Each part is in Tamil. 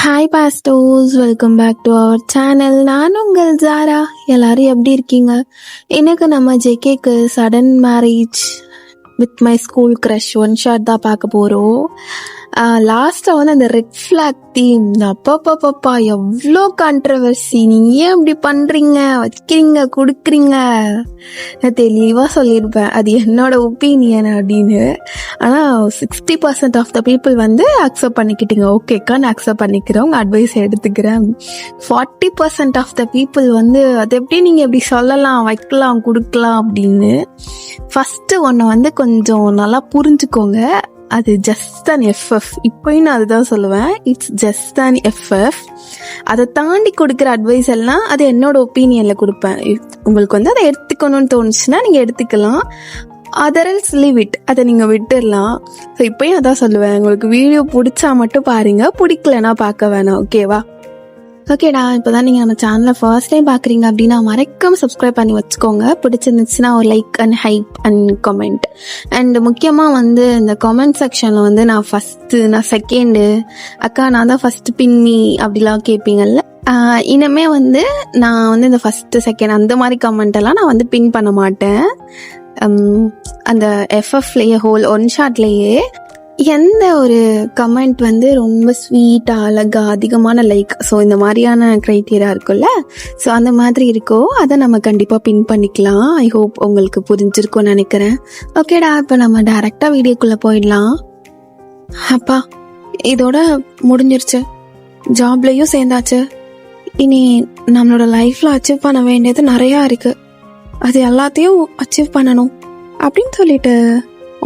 ஹாய் பாஸ்டோஸ், welcome back to our channel. நான் உங்கள் ஜாரா. எல்லாரும் எப்படி இருக்கீங்க? எனக்கு நம்ம ஜேகேக்கு sudden marriage with my school crush one shot தான் பார்க்க போகிறோம். லாஸ்ட்டாக வந்து அந்த ரெட் ஃப்ளாக் தீம், அப்பா எவ்வளோ கான்ட்ரவர்சி. நீங்கள் ஏன் இப்படி பண்ணுறீங்க, வைக்கிறீங்க, கொடுக்குறீங்க? நான் தெளிவாக சொல்லியிருப்பேன் அது என்னோட ஒப்பீனியன் அப்படின்னு. ஆனால் 60% ஆஃப் த பீப்புள் வந்து அக்செப்ட் பண்ணிக்கிட்டீங்க. ஓகேக்கா, நான் அக்செப்ட் பண்ணிக்கிறேன், உங்கள் அட்வைஸ் எடுத்துக்கிறேன். 40% ஆஃப் த பீப்புள் வந்து அது எப்படி நீங்கள் எப்படி சொல்லலாம், வைக்கலாம், கொடுக்கலாம் அப்படின்னு. ஃபஸ்ட்டு ஒன்று வந்து கொஞ்சம் நல்லா புரிஞ்சுக்கோங்க. அது ஜஸ்ட் அன் எஃப்எஃப். இப்போயும் நான் அதுதான் சொல்லுவேன், இட்ஸ் ஜஸ்ட் அன் எஃப்எஃப். அதை தாண்டி கொடுக்குற அட்வைஸ் எல்லாம் அது என்னோட ஒப்பீனியனில் கொடுப்பேன். உங்களுக்கு வந்து அதை எடுத்துக்கணும்னு தோணுச்சுன்னா நீங்கள் எடுத்துக்கலாம், அதர்ஸ் லீவ் இட், அதை நீங்கள் விட்டுடலாம். ஸோ இப்போயும் அதான் சொல்லுவேன், உங்களுக்கு வீடியோ பிடிச்சா மட்டும் பாருங்கள், பிடிக்கலன்னா பார்க்க வேணாம். ஓகேவா? ஓகேடா, இப்போ தான் நீங்கள் நம்ம சேனலை ஃபர்ஸ்ட் டைம் பார்க்குறீங்க அப்படின்னா மறக்காம சப்ஸ்கிரைப் பண்ணி வச்சுக்கோங்க. பிடிச்சிருந்துச்சுன்னா ஒரு like and hype and comment. And முக்கியமாக வந்து இந்த கமெண்ட் செக்ஷனில் வந்து நான் ஃபஸ்ட்டு, நான் செகண்டு, அக்கா நான் தான் ஃபஸ்ட்டு பின்னி அப்படிலாம் கேட்பீங்கள்ல. இனிமே வந்து நான் வந்து இந்த ஃபஸ்ட்டு செகண்ட் அந்த மாதிரி கமெண்ட் எல்லாம் நான் வந்து பின் பண்ண மாட்டேன். அந்த எஃப்எஃப்லேயே ஹோல் ஒன் ஷாட்லேயே எந்த ஒரு கமெண்ட் வந்து ரொம்ப ஸ்வீட்டாக அழகாக அதிகமான லைக், ஸோ இந்த மாதிரியான க்ரைட்டீரியா இருக்குல்ல, ஸோ அந்த மாதிரி இருக்கோ அதை நம்ம கண்டிப்பாக பின் பண்ணிக்கலாம். ஐ ஹோப் உங்களுக்கு புரிஞ்சிருக்கும்னு நினைக்கிறேன். ஓகேடா, இப்போ நம்ம டைரெக்டாக வீடியோக்குள்ளே போயிடலாம். அப்பா, இதோட முடிஞ்சிருச்சு, ஜாப்லேயும் சேர்ந்தாச்சு. இனி நம்மளோட லைஃப்பில் அச்சீவ் பண்ண வேண்டியது நிறையா இருக்குது, அது எல்லாத்தையும் அச்சீவ் பண்ணணும் அப்படின்னு சொல்லிட்டு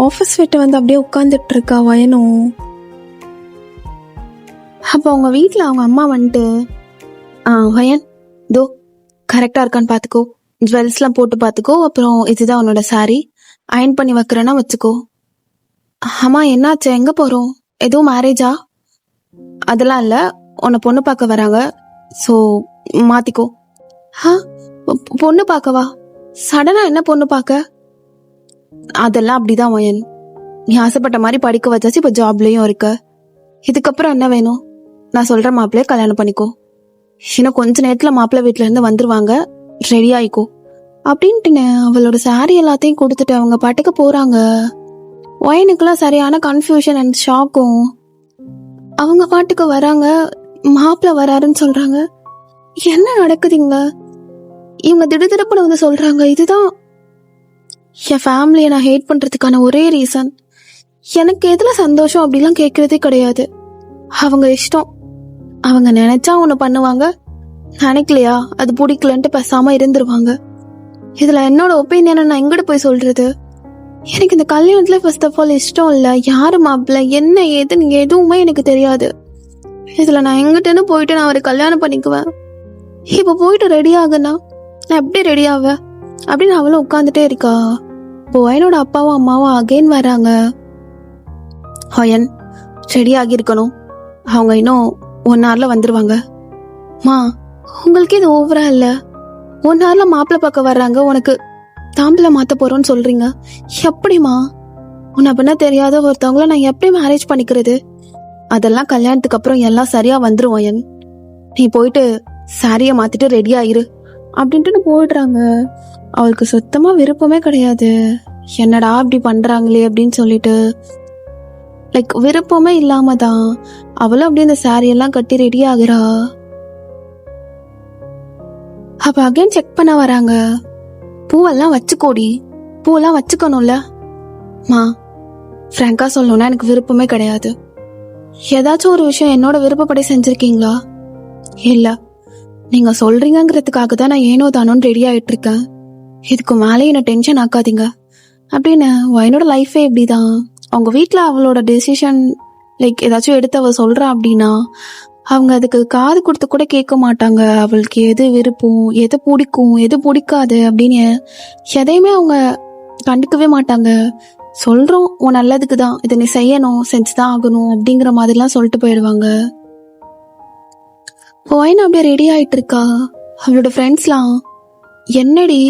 ஆஃபீஸ் விட்டு வந்து அப்படியே உட்காந்துட்டு இருக்கா வயனும். அப்போ அவங்க வீட்டில் அவங்க அம்மா வந்துட்டு, வயன் தோ கரெக்டாக இருக்கான்னு பார்த்துக்கோ, ஜுவல்ஸ்லாம் போட்டு பார்த்துக்கோ, அப்புறம் இதுதான் உன்னோட சாரி, அயன் பண்ணி வைக்கிறேன்னா வச்சுக்கோ. அம்மா என்னாச்சு, எங்கே போகிறோம், எதுவும் மேரேஜா? அதெல்லாம் இல்லை, உன்னை பொண்ணு பார்க்க வராங்க, ஸோ மாற்றிக்கோ. பொண்ணு பார்க்கவா? சடனாக என்ன பொண்ணு பார்க்க? அதெல்லாம் அப்படிதான் வயன், நீ ஆசைப்பட்ட மாதிரி படிக்க வச்சாச்சு, இப்போ ஜாப்லேயும் இருக்க, இதுக்கப்புறம் என்ன வேணும்? நான் சொல்கிற மாப்பிள்ளையே கல்யாணம் பண்ணிக்கோ, இன்னும் கொஞ்ச நேரத்தில் மாப்பிள்ளை வீட்டிலேருந்து வந்துருவாங்க, ரெடி ஆகிக்கோ அப்படின்ட்டுன்னு அவளோட சாரி எல்லாத்தையும் கொடுத்துட்டு அவங்க பாட்டுக்கு போகிறாங்க. வயனுக்குலாம் சரியான கன்ஃபியூஷன் அண்ட் ஷாக்கும். அவங்க பாட்டுக்கு வராங்க, மாப்பிள்ளை வராருன்னு சொல்கிறாங்க. என்ன நடக்குதுங்க? இவங்க திடுதிடுப்புன்னு வந்து சொல்கிறாங்க, இதுதான் என் ஃபேமிலியை நான் ஹேட் பண்ணுறதுக்கான ஒரே ரீசன். எனக்கு எதில் சந்தோஷம் அப்படிலாம் கேட்குறதே கிடையாது, அவங்க இஷ்டம். அவங்க நினச்சா ஒன்று பண்ணுவாங்க, நினைக்கலையா அது பிடிக்கலன்ட்டு பேசாமல் இருந்துருவாங்க. இதில் என்னோட ஒப்பீனியனை நான் எங்கிட்ட போய் சொல்கிறது? எனக்கு இந்த கல்யாணத்தில் ஃபர்ஸ்ட் ஆஃப் ஆல் இஷ்டம் இல்லை. யார் மாப்பிள்ள, என்ன ஏதுன்னு எதுவுமே எனக்கு தெரியாது. இதில் நான் எங்கிட்டன்னு போயிட்டு நான் அவரை கல்யாணம் பண்ணிக்குவேன். இப்போ போயிட்டு ரெடி ஆகுனா நான் எப்படி ரெடி ஆவேன் அப்படின்னு அவளும் உட்காந்துட்டே இருக்கா. இப்போ வயனோட அப்பாவும் அம்மாவும் அகைன் வராங்க. ஹயன் ரெடி ஆகியிருக்கணும், அவங்க இன்னும் 1 hourல வந்துருவாங்க. மா, உங்களுக்கு இது ஓவரா இல்லை? 1 hourல மாப்பிள்ளை பார்க்க வர்றாங்க, உனக்கு தாம்பில மாற்ற போறோன்னு சொல்றீங்க. எப்படிமா? உன்னை அப்படின்னா தெரியாத ஒருத்தவங்கள நான் எப்படி மேரேஜ் பண்ணிக்கிறது? அதெல்லாம் கல்யாணத்துக்கு அப்புறம் எல்லாம் சரியா வந்துரும் வயன், நீ போயிட்டு சாரியை மாத்திட்டு ரெடி ஆயிரு அப்படின்ட்டு போயிடுறாங்க. அவளுக்கு சுத்தமா விருப்பமே கிடையாது. என்னடா அப்படி பண்றாங்களே அப்படின்னு சொல்லிட்டு லைக் விருப்பமே இல்லாம தான் அவளும் அப்படியே இந்த சாரி எல்லாம் கட்டி ரெடி ஆகுறா. அப்ப அகைன் செக் பண்ண வராங்க. பூவெல்லாம் வச்சுக்கோடி, பூவெல்லாம் வச்சுக்கணும்ல. மா, ஃப்ராங்கா சொல்லணும்னா எனக்கு விருப்பமே கிடையாது. ஏதாச்சும் ஒரு விஷயம் என்னோட விருப்பப்படி செஞ்சிருக்கீங்களா? இல்ல, நீங்க சொல்றீங்கிறதுக்காக தான் நான் ஏனோ தானோன்னு ரெடி ஆயிட்டு இருக்கேன். இதுக்கு மேலே என்ன டென்ஷன் ஆக்காதீங்க அப்படின்னு. என்னோட லைஃபே இப்படிதான். அவங்க வீட்டில் அவளோட டெசிஷன் லைக் ஏதாச்சும் எடுத்து அவள் சொல்றா அப்படின்னா அவங்க அதுக்கு காது கொடுத்து கூட கேட்க மாட்டாங்க. அவளுக்கு எது விருப்பம், எது பிடிக்கும், எது பிடிக்காது அப்படின்னு எதையுமே அவங்க கண்டுக்கவே மாட்டாங்க. சொல்றோம் உன் நல்லதுக்கு தான், இதை நீ செய்யணும், செஞ்சுதான் ஆகணும் அப்படிங்கிற மாதிரிலாம் சொல்லிட்டு போயிடுவாங்க. வயன் அப்படியே ரெடி ஆயிட்டு இருக்கா. அவளோட ஃப்ரெண்ட்ஸ்லாம், என்னடி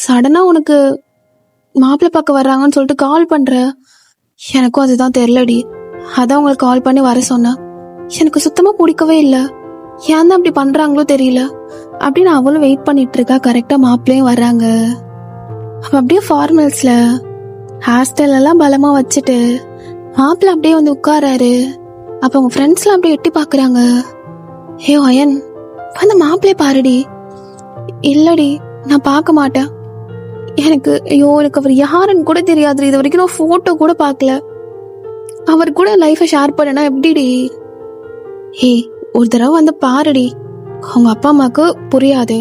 சடனா உனக்கு மாப்பிள்ளை பார்க்க வர்றாங்கன்னு சொல்லிட்டு கால் பண்ற? எனக்கும் அதுதான் தெரியலடி, அதான் உங்களுக்கு கால் பண்ணி வர சொன்னேன். எனக்கு சுத்தமா பிடிக்கவே இல்லை. ஏன் தான் அப்படி பண்றாங்களோ தெரியல. அப்படின்னு அவளும் வெயிட் பண்ணிட்டு இருக்கா. கரெக்டா மாப்பிள்ளையும் வர்றாங்க. அப்ப அப்படியே ஃபார்மல்ஸ்ல ஹேர் ஸ்டைல் எல்லாம் பலமா வச்சுட்டு மாப்பிள்ள அப்படியே வந்து உட்காராரு. அப்ப அவங்க ஃப்ரெண்ட்ஸ்லாம் அப்படியே எட்டி பாக்குறாங்க. ஹே அயன், அந்த மாப்பிள்ளைய பாருடி. இல்லடி, நான் பார்க்க மாட்டேன். எனக்கு அவர் யாருன்னு கூட தெரியாது. இது வரைக்கும் நான் போட்டோ கூட பார்க்கல. அவர் கூட லைஃபை ஷேர் பண்ணனா எப்படிடி? ஹே, ஒரு தடவை வந்து பாருடி. அவங்க அப்பா அம்மாவுக்கு புரியாது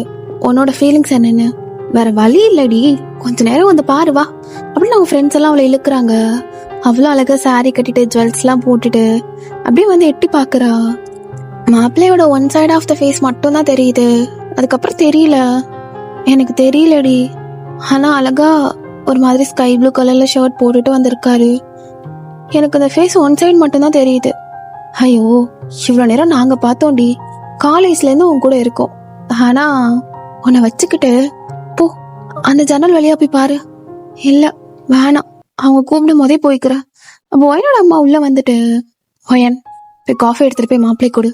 உன்னோட ஃபீலிங்ஸ் என்னன்னு. வேற வழி இல்லடி, கொஞ்ச நேரம் வந்து பாரு வா அப்படின்னு அவங்க ஃப்ரெண்ட்ஸ் எல்லாம் அவளை இழுக்கிறாங்க. அவ்வளோ அழகா சாரி கட்டிட்டு ஜுவல்ஸ் எல்லாம் போட்டுட்டு அப்படியே வந்து எட்டி பாக்குறா. மாப்பிள்ளையோட one side of the face மட்டும் தான் தெரியுது. அதுக்கப்புறம் தெரியல. எனக்கு தெரியலடி. ஆனா அழகா ஒரு மாதிரி ஸ்கை ப்ளூ கலர்ல ஷர்ட் போட்டுட்டு வந்திருக்காரு. எனக்கு அந்த ஃபேஸ் ஒன் சைடு மட்டும் தான் தெரியுது. ஐயோ, இவ்வளவு நேரம் நாங்க பார்த்தோம்டி. காலேஜ்ல இருந்து உன் கூட இருக்கோம். ஆனா உன்னை வச்சுக்கிட்டு போ, அந்த ஜன்னல் வழியா போய் பாரு. இல்ல வேணாம், அவங்க கூப்பிடும் போதே போய்க்கிற. அப்போ ஒயனோட அம்மா உள்ள வந்துட்டு, ஒயன் போய் காஃபி எடுத்துட்டு போய் மாப்பிள்ளை கொடு.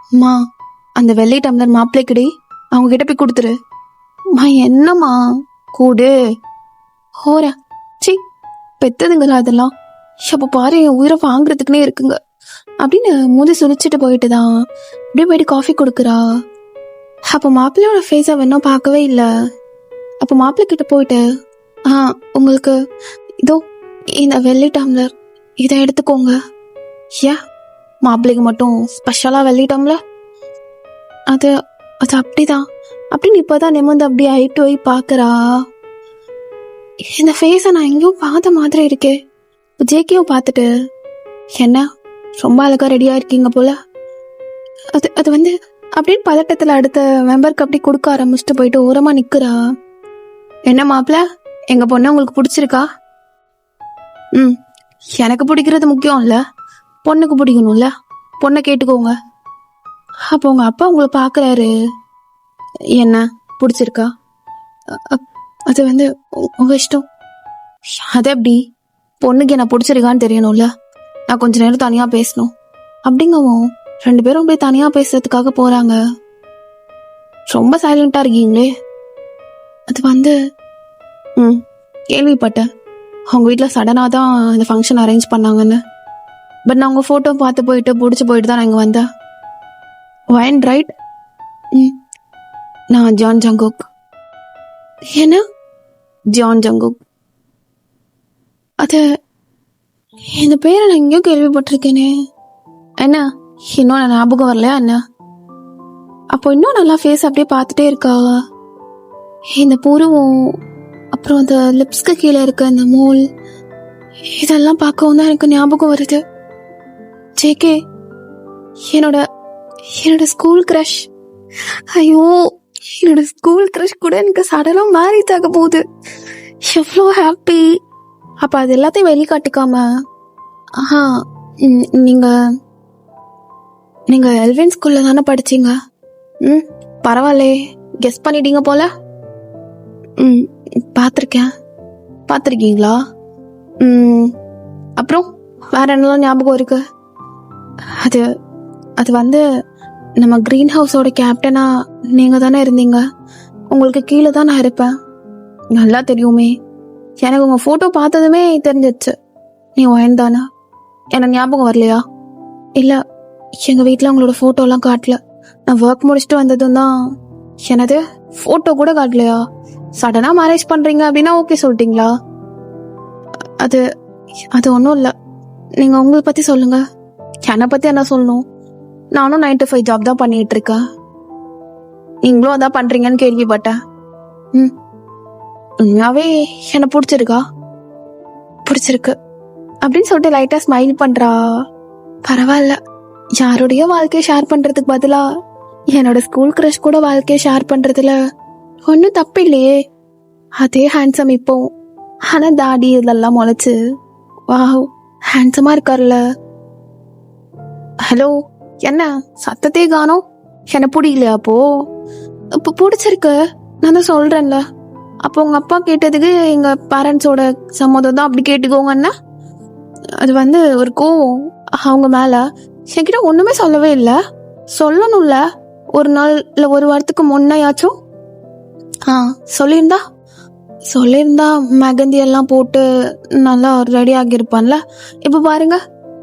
அம்மா, அந்த வெள்ளை டம்ளர் மாப்பிள்ளைக்குடி, அவங்க கிட்ட போய் கொடுத்துரு. மா என்னம்மா கூடு ஹோர சி பெத்ததுங்களா அதெல்லாம். அப்ப பாரு, என் உயிரை வாங்குறதுக்குன்னே இருக்குங்க அப்படின்னு முதி சுழிச்சிட்டு போயிட்டுதான் அப்படியே போயிட்டு காஃபி கொடுக்குறா. அப்ப மாப்பிள்ளையோட ஃபேஸை வேணும் பார்க்கவே இல்லை. அப்ப மாப்பிள்ளை கிட்ட போயிட்டு, உங்களுக்கு இதோ இந்த வெள்ளி டம்ளர், இதை எடுத்துக்கோங்க. ஏன் மாப்பிள்ளைக்கு மட்டும் ஸ்பெஷலா வெள்ளி டம்ளர்? அது அது அப்படிதான் அப்படின்னு இப்பதான் நிமிர்ந்து அப்படியே ஐட்டு போய் பாக்குறா. இந்த ஃபேஸை நான் எங்கேயும் பார்த்த மாதிரி இருக்கே. ஜேக்கியும் பார்த்துட்டு, என்ன ரொம்ப அழகா ரெடியா இருக்கீங்க போல. அது வந்து அப்படின்னு பதட்டத்துல அடுத்த மெம்பருக்கு அப்படி கொடுக்க ஆரம்பிச்சுட்டு போயிட்டு ஓரமா நிக்கிறா. என்ன மாப்பிள்ள, எங்க பொண்ணு உங்களுக்கு பிடிச்சிருக்கா? எனக்கு பிடிக்கிறது முக்கியம் இல்ல, பொண்ணுக்கு பிடிக்கணும்ல. பொண்ணை கேட்டுக்கோங்க. அப்போ உங்க அப்பா உங்களை பாக்குறாரு. என்ன பிடிச்சிருக்கா? அது வந்து உங்க இஷ்டம். அது எப்படி? பொண்ணுக்கு என்ன பிடிச்சிருக்கான்னு தெரியணும்ல. நான் கொஞ்ச நேரம் தனியா பேசணும் அப்படிங்கவும் 2 பேரும் அப்படியே தனியா பேசுறதுக்காக போறாங்க. ரொம்ப சைலண்டா இருக்கீங்களே. அது வந்து கேள்விப்பட்டேன், அவங்க வீட்டுல சடனா தான் இந்த ஃபங்க்ஷன் அரேஞ்ச் பண்ணாங்கன்னு. பட் நான் உங்க போட்டோ பார்த்து போயிட்டு பிடிச்சி போயிட்டு தான் நான் இங்க வந்தேன். வயன் ரைட்? நான் ஜான் ஜங்குக். என்ன ஜான் ஜங்குக்? அது இந்த பேரை நான் எங்கேயோ கேள்விப்பட்டிருக்கேனே. என்ன இன்னும் நான் ஞாபகம் வரலையா என்ன? அப்போ இன்னும் நல்லா ஃபேஸ் அப்படியே பார்த்துட்டே இருக்கா. இந்த புருவம், அப்புறம் அந்த லிப்ஸ்க்கு கீழே இருக்க இந்த மூல், இதெல்லாம் பார்க்கவும் தான் எனக்கு ஞாபகம் வருது. ஜேகே, என்னோட ஸ்கூல் கிரஷ். ஐயோ, என்னோட ஸ்கூல் கிரஷ் கூட எனக்கு சடனா மேரேஜ் ஆக போகுது. எவ்வளோ ஹாப்பி. அப்ப அது எல்லாத்தையும் வெளிக்காட்டிக்காம, நீங்க எல்வின் ஸ்கூல்ல தானே படிச்சீங்க? பரவாயில்லே, கெஸ் பண்ணிட்டீங்க போல. பார்த்துருக்கீங்களா? அப்புறம் வேற என்னெல்லாம் ஞாபகம் இருக்கு? அது வந்து நம்ம கிரீன் ஹவுஸோட கேப்டனா நீங்க தானே இருந்தீங்க. உங்களுக்கு கீழே தான் நான் இருப்பேன். நல்லா தெரியுமே. எனக்கு உங்க போட்டோ பார்த்ததுமே தெரிஞ்சிச்சு நீ ஒயன்தானா. எனக்கு ஞாபகம் வரலையா? இல்ல, எங்க வீட்டுல உங்களோட போட்டோ எல்லாம் காட்டல. நான் ஒர்க் முடிச்சுட்டு வந்ததும் தான். எனது போட்டோ கூட காட்டலையா? சடனா மேரேஜ் பண்றீங்க அப்படின்னா ஓகே சொல்லிட்டீங்களா? அது ஒன்றும் இல்லை. நீங்க உங்களை பத்தி சொல்லுங்க. என்னை பத்தி என்ன சொல்லணும்? நானும் 9 to 5 ஜாப் தான் பண்ணிட்டு இருக்கேன். நீங்களும் அதான் பண்றீங்கன்னு கேள்விப்பட்டேன். உண்மையாவே என்ன பிடிச்சிருக்கா? பிடிச்சிருக்கு அப்படின்னு சொல்லிட்டு லைட்டா ஸ்மைல் பண்றா. பரவாயில்ல, யாருடைய வாழ்க்கையை ஷேர் பண்றதுக்கு பதிலா என்னோட ஸ்கூல் கிரஷ் கூட வாழ்க்கையை ஷேர் பண்றதுல ஒன்னும் தப்பு இல்லையே. அதே ஹேண்ட்ஸம் இப்போ. ஆனா தாடி இதெல்லாம் முளைச்சு வாவ் ஹேண்ட்ஸமா இருக்காருல்ல. ஹலோ, என்ன சத்தத்தையே காணோம்? என்ன பிடிக்கலையா? அப்போ இப்போ பிடிச்சிருக்கு, நான் தான் சொல்றேன்ல. அப்போ உங்க அப்பா கேட்டதுக்கு எங்க பேரண்ட்ஸோட சம்மதம் தான் அப்படி கேட்டுக்கோங்கன்னா, அது வந்து ஒரு கோவம் அவங்க மேல. என்கிட்ட ஒண்ணுமே சொல்லவே இல்லை. சொல்லணும்ல, ஒரு நாள் இல்ல ஒரு வாரத்துக்கு முன்னையாச்சும். சொல்லியிருந்தா மெகந்தி எல்லாம் போட்டு நல்லா ரெடி ஆகியிருப்பான்ல. இப்ப பாருங்க,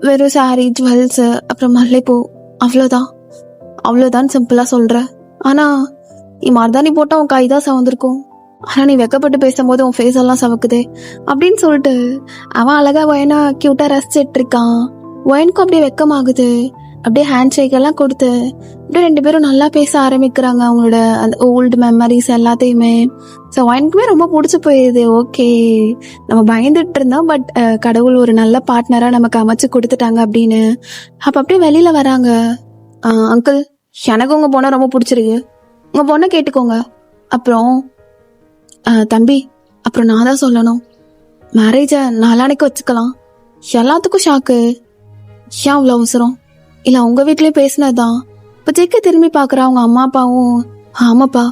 வெறும் சாரி, ஜுவல்ஸ், அப்புறம் மல்லிப்பூ, அவ்வளோதான் சிம்பிளா சொல்ற. ஆனா நீ மருதாணி போட்டா உன் கைதான் சவந்திருக்கும். ஆனா நீ வெக்கப்பட்டு பேசும்போது உன் ஃபேஸ் எல்லாம் சவக்குதே அப்படின்னு சொல்லிட்டு அவன் அழகா ஒயனா கியூட்டா ரசிச்சிட்டு இருக்கான். ஒயனுக்கும் அப்படியே வெக்கமாகுது. அப்படியே ஹேண்ட் ஷேக் எல்லாம் கொடுத்து அப்படியே 2 பேரும் நல்லா பேச ஆரம்பிக்கிறாங்க, அவங்களோட அந்த ஓல்டு மெமரிஸ் எல்லாத்தையுமே. ஸோ ஒயனுக்குமே ரொம்ப பிடிச்சி போயிடுது. ஓகே, நம்ம பயந்துட்டு இருந்தோம், பட் கடவுள் ஒரு நல்ல பார்ட்னரா நமக்கு அமைச்சு கொடுத்துட்டாங்க அப்படின்னு. அப்ப அப்படியே வெளியில வராங்க. அங்கிள், எனக்கு உங்க பொண்ணை ரொம்ப பிடிச்சிருக்கு, உங்க பொண்ணை கேட்டுக்கோங்க. அப்புறம் தம்பி, அப்புறம் நான் தான் சொல்லணும், மேரேஜை நாளானைக்கு வச்சுக்கலாம். எல்லாத்துக்கும் ஷாக்கு. ஏன் அவ்வளோ அவசரம்? இல்லை உங்க வீட்லயும் பேசினதுதான். இப்போ ஜெக்க திரும்பி பார்க்குறா அவங்க அம்மா அப்பாவும். ஆமாப்பா,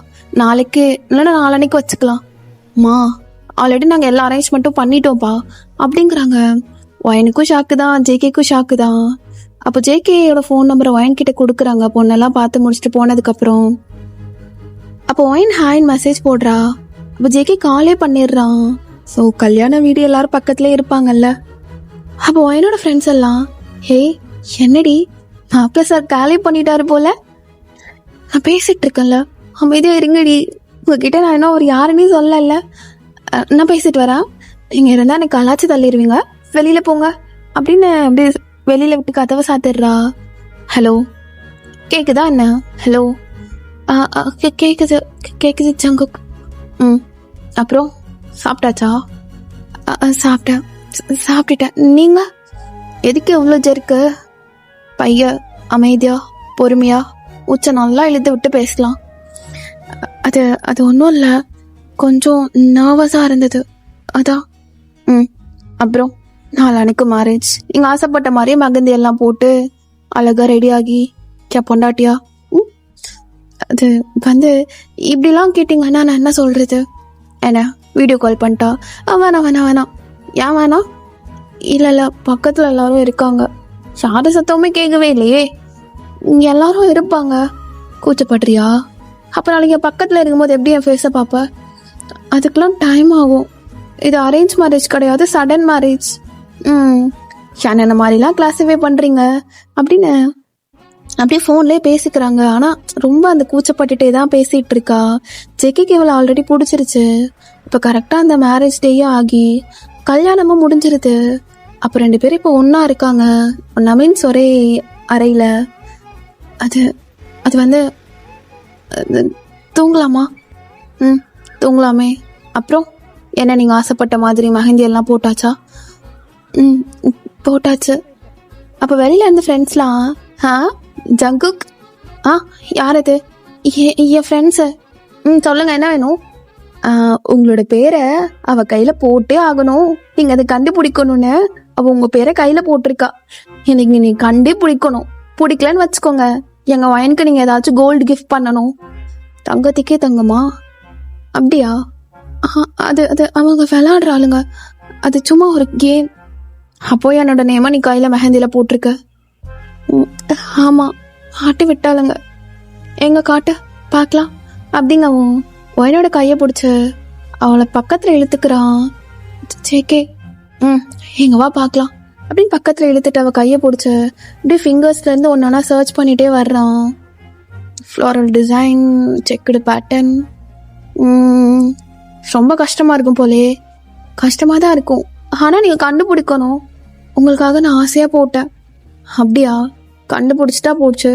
நாளைக்கு இல்லைன்னா நாளானைக்கு வச்சுக்கலாம். மா, ஆல்ரெடி நாங்கள் எல்லா அரேஞ்ச்மெண்ட்டும் பண்ணிட்டோம்ப்பா அப்படிங்கிறாங்க. ஒயனுக்கும் ஷாக்கு தான், ஜேகேக்கும் ஷாக்கு தான். அப்போ ஜேகேயோட ஃபோன் நம்பரை ஒயன் கிட்ட கொடுக்குறாங்க, பொண்ணெல்லாம் பார்த்து முடிச்சுட்டு போனதுக்கப்புறம். அப்போ ஒயன் ஹாய்ன்னு மெசேஜ் போடுறா. அப்போ ஜேகே காலே பண்ணிடுறான். ஸோ கல்யாண வீடு எல்லாரும் பக்கத்துலேயே இருப்பாங்கல்ல. அப்போ ஒயனோட ஃப்ரெண்ட்ஸ் எல்லாம், ஹே என்னடி மாப்பிள்ள சார் காலே பண்ணிட்டாரு போல, நான் பேசிட்டு இருக்கேன்ல, அமைதியா இருங்கடி, உங்ககிட்ட நான் என்ன ஒரு யாருன்னே சொல்லல, நான் பேசிட்டு வரேன், நீங்க இருந்தா எனக்கு கலாச்சி தள்ளிடுவீங்க, வெளியில போங்க அப்படின்னு அப்படியே வெளியில விட்டு கதவை சாத்திடுறா. ஹலோ கேக்குதா என்ன? ஹலோ கேக்குது ஜங்குக். அப்புறம் சாப்பிட்டாச்சா? சாப்பிட்டுட்டேன். நீங்க எதுக்கு எவ்வளோ ஜெருக்கு? பைய அமைதியா பொறுமையா உச்ச நல்லா இழுத்து விட்டு பேசலாம். அது ஒன்றும் இல்லை, கொஞ்சம் நர்வஸாக இருந்தது அதான். அப்புறம் நாளானைக்கு மேரேஜ், நீங்கள் ஆசைப்பட்ட மாதிரியே மெகந்தி எல்லாம் போட்டு அழகா ரெடியாகி பொண்டாட்டியா. அது வந்து இப்படிலாம் கேட்டிங்கன்னா நான் என்ன சொல்றது? என்ன வீடியோ கால் பண்ணிட்டா? வேணாம். ஏன் வேணாம்? இல்லை பக்கத்தில் எல்லாரும் இருக்காங்க, சாத சத்தமே கேட்கவே இல்லையே, இங்கே எல்லாரும் இருப்பாங்க, கூச்சப்படுறியா? அப்போ நாளைக்கு பக்கத்தில் இருக்கும்போது எப்படி என் ஃபேஸை பார்ப்ப? அதுக்கெல்லாம் டைம் ஆகும். இது அரேஞ்ச் மேரேஜ் கிடையாது, சடன் மேரேஜ். என்ன மாதிரிலாம் கிளாஸிஃபை பண்ணுறீங்க அப்படின்னு அப்படியே ஃபோன்லேயே பேசிக்கிறாங்க. ஆனால் ரொம்ப அந்த கூச்சப்பட்டுட்டே தான் பேசிகிட்டு இருக்கா. ஜெக்கிக்கு இவளை ஆல்ரெடி பிடிச்சிருச்சு. இப்போ கரெக்டாக அந்த மேரேஜ் டேயும் ஆகி கல்யாணமும் முடிஞ்சிருது. அப்போ 2 பேரும் இப்போ ஒன்றா இருக்காங்க, ஒன்றா மீன்ஸ் ஒரே அறையில். அது வந்து தூங்கலாமா? தூங்கலாமே. அப்புறம் என்ன, நீங்கள் ஆசைப்பட்ட மாதிரி மெஹந்தி எல்லாம் போட்டாச்சா? போட்டாச்சு. அப்போ வெளியில இருந்து ஃப்ரெண்ட்ஸ்லாம், ஜங்குக், யார் அது? என் ஃப்ரெண்ட்ஸு. சொல்லுங்க, என்ன வேணும்? உங்களோட பேரை அவ கையில போட்டே ஆகணும், நீங்க அதை கண்டுபிடிக்கணும்னு அவ உங்க பேரை கையில போட்டிருக்கா. எனக்கு நீ கண்டுபிடிக்கணும். பிடிக்கலன்னு வச்சுக்கோங்க, எங்க வயனுக்கு நீங்க ஏதாச்சும் கோல்டு கிஃப்ட் பண்ணணும். தங்கத்துக்கே தங்கமா? அப்படியா? அது அவங்க விளையாடுற ஆளுங்க, அது சும்மா ஒரு கேம். அப்போ என்னோட நேமா நீ கையில மெஹந்தில போட்டிருக்க? ஆமா, ஆட்டி விட்டாளுங்க. எங்க காட்டு பார்க்கலாம் அப்படிங்க. அவன் ஒயனோட கையை பிடிச்சு அவளை பக்கத்துல இழுத்துக்கிறான். சேக்கே, எங்க வா பார்க்கலாம் அப்படின்னு பக்கத்துல இழுத்துட்டு அவ கையை பிடிச்சு அப்படியே ஃபிங்கர்ஸ்ல இருந்து ஒன்னொன்னா சர்ச் பண்ணிட்டே வர்றான். Floral design, checked pattern. ரொம்ப கஷ்டமா இருக்கும் போலே. கஷ்டமா தான் இருக்கும், ஆனா நீங்க கண்டுபிடிக்கணும். உங்களுக்காக நான் ஆசையா போட்டேன். அப்படியா? கண்டுபிடிச்சிட்டா போச்சு.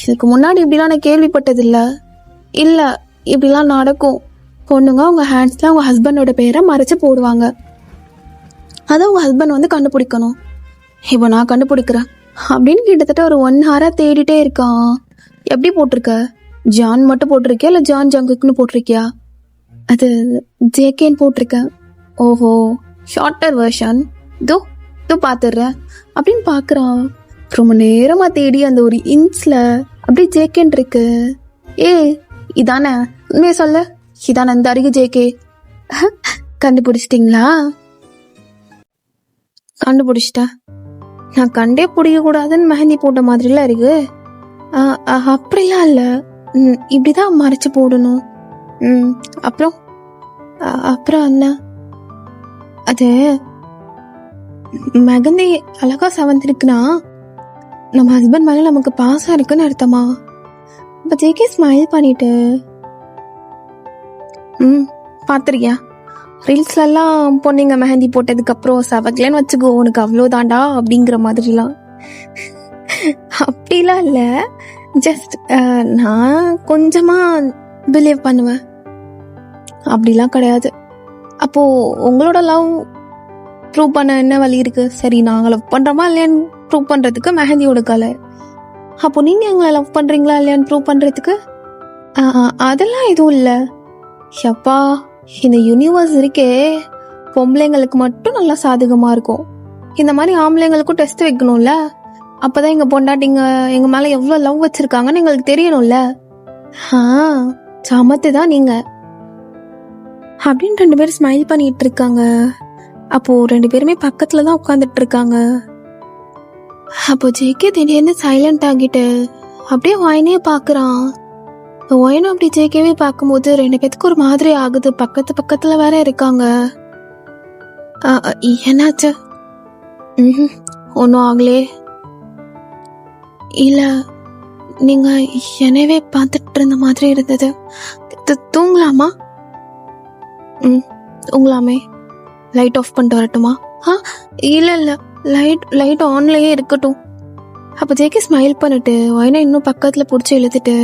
இதுக்கு முன்னாடி இப்படிலாம் நான் கேள்விப்பட்டதில்ல. இல்லை, இப்படிலாம் நடக்கும். பொண்ணுங்க அவங்க ஹேண்ட்ஸில் அவங்க ஹஸ்பண்டோட பேரை மறைச்சு போடுவாங்க. அதை உங்க ஹஸ்பண்ட் வந்து கண்டுபிடிக்கணும். இப்போ நான் கண்டுபிடிக்கிறேன் அப்படின்னு கிட்டத்தட்ட ஒரு 1 hour தேடிட்டே இருக்கான். எப்படி போட்டிருக்க? ஜான் மட்டும் போட்டிருக்கியா இல்லை ஜான் ஜங்குக்னு போட்டிருக்கியா? அது ஜேகேன்னு போட்டிருக்கேன். ஓஹோ, ஷார்ட்டர் வெர்ஷன். தோ பார்த்துடுறேன் அப்படின்னு பார்க்குறான். ரொம்ப நேரமா தேடி அந்த ஒரு இன்ச்ல அப்படியே ஜேகேன்னு இருக்கு. இதானே? உண்மையை சொல்ல, இதானே அந்த அருகு ஜேகே? கண்டுபிடிச்சிட்டிங்களா? கண்டுபிடிச்சிட்டேன். நான் கண்டே பிடிக்கக்கூடாதுன்னு மெஹந்தி போட்ட மாதிரிலாம் இருக்கு. அப்படிலாம் இல்லை, இப்படிதான் மறைச்சு போடணும். அப்புறம் அப்புறம் என்ன, அது மெஹந்தி அழகா செவந்திருக்குன்னா நம்ம ஹஸ்பண்ட் மேல நமக்கு பாசம் இருக்குன்னு அர்த்தமா? இப்ப ஜேகே ஸ்மைல் பண்ணிட்டு பாத்திருக்கியா ரீல்ஸ்ல எல்லாம் பொண்ணுங்க மெஹந்தி போட்டதுக்கு அப்புறம் சவக்கலன்னு வச்சுக்கோ உனக்கு அவ்வளோதாண்டா அப்படிங்கிற மாதிரிலாம். அப்படிலாம் இல்ல, ஜஸ்ட் நான் கொஞ்சமா பிலீவ் பண்ணுவேன். அப்படிலாம் கிடையாது. அப்போ உங்களோட லவ் ப்ரூவ் பண்ண என்ன வழி இருக்கு? சரி, நாங்க லவ் பண்றோமா இல்லையான்னு ப்ரூவ் பண்றதுக்கு மெஹந்தியோட கலர். அப்போ நீங்க எங்களை லவ் பண்றீங்களா இல்லையான்னு ப்ரூவ் பண்றதுக்கு அதெல்லாம் எதுவும் இல்லை. ஷப்பா, இந்த யூனிவர்ஸ் இருக்கே பொம்பளைங்களுக்கு மட்டும் நல்லா சாதகமா இருக்கும். இந்த மாதிரி ஆம்பளைங்களுக்கும் டெஸ்ட் வைக்கணும்ல. அப்பதான் எங்க பொண்டாட்டிங்க எங்க மேல எவ்வளவு லவ் வச்சிருக்காங்கன்னு எங்களுக்கு தெரியணும்ல. சமத்து தான் நீங்க அப்படின்னு 2 பேரும் ஸ்மைல் பண்ணிட்டு இருக்காங்க. அப்போ 2 பேருமே பக்கத்துலதான் உட்காந்துட்டு இருக்காங்க. அப்போ ஜேகே திடீர்னு சைலண்ட் ஆகிட்டு அப்படியே வாயினே பாக்குறான். ஒயனும் அப்படி ஜேகேவே பார்க்கும்போது 2 பேத்துக்கு ஒரு மாதிரி ஆகுது. பக்கத்துல வேற இருக்காங்க. என்னாச்சு? ஒன்னும் ஆகலே. இல்ல, நீங்க என்னவே பார்த்துட்டு இருந்த மாதிரி இருந்தது. தூங்கலாமா? தூங்கலாமே. லைட் ஆஃப் பண்ணிட்டு வரட்டுமா? இல்ல, லைட் ஆன்லயே இருக்கட்டும். அப்ப ஜேகே ஸ்மைல் பண்ணிட்டு ஒயனை இன்னும் பக்கத்துல புடிச்சு இழுத்துட்டு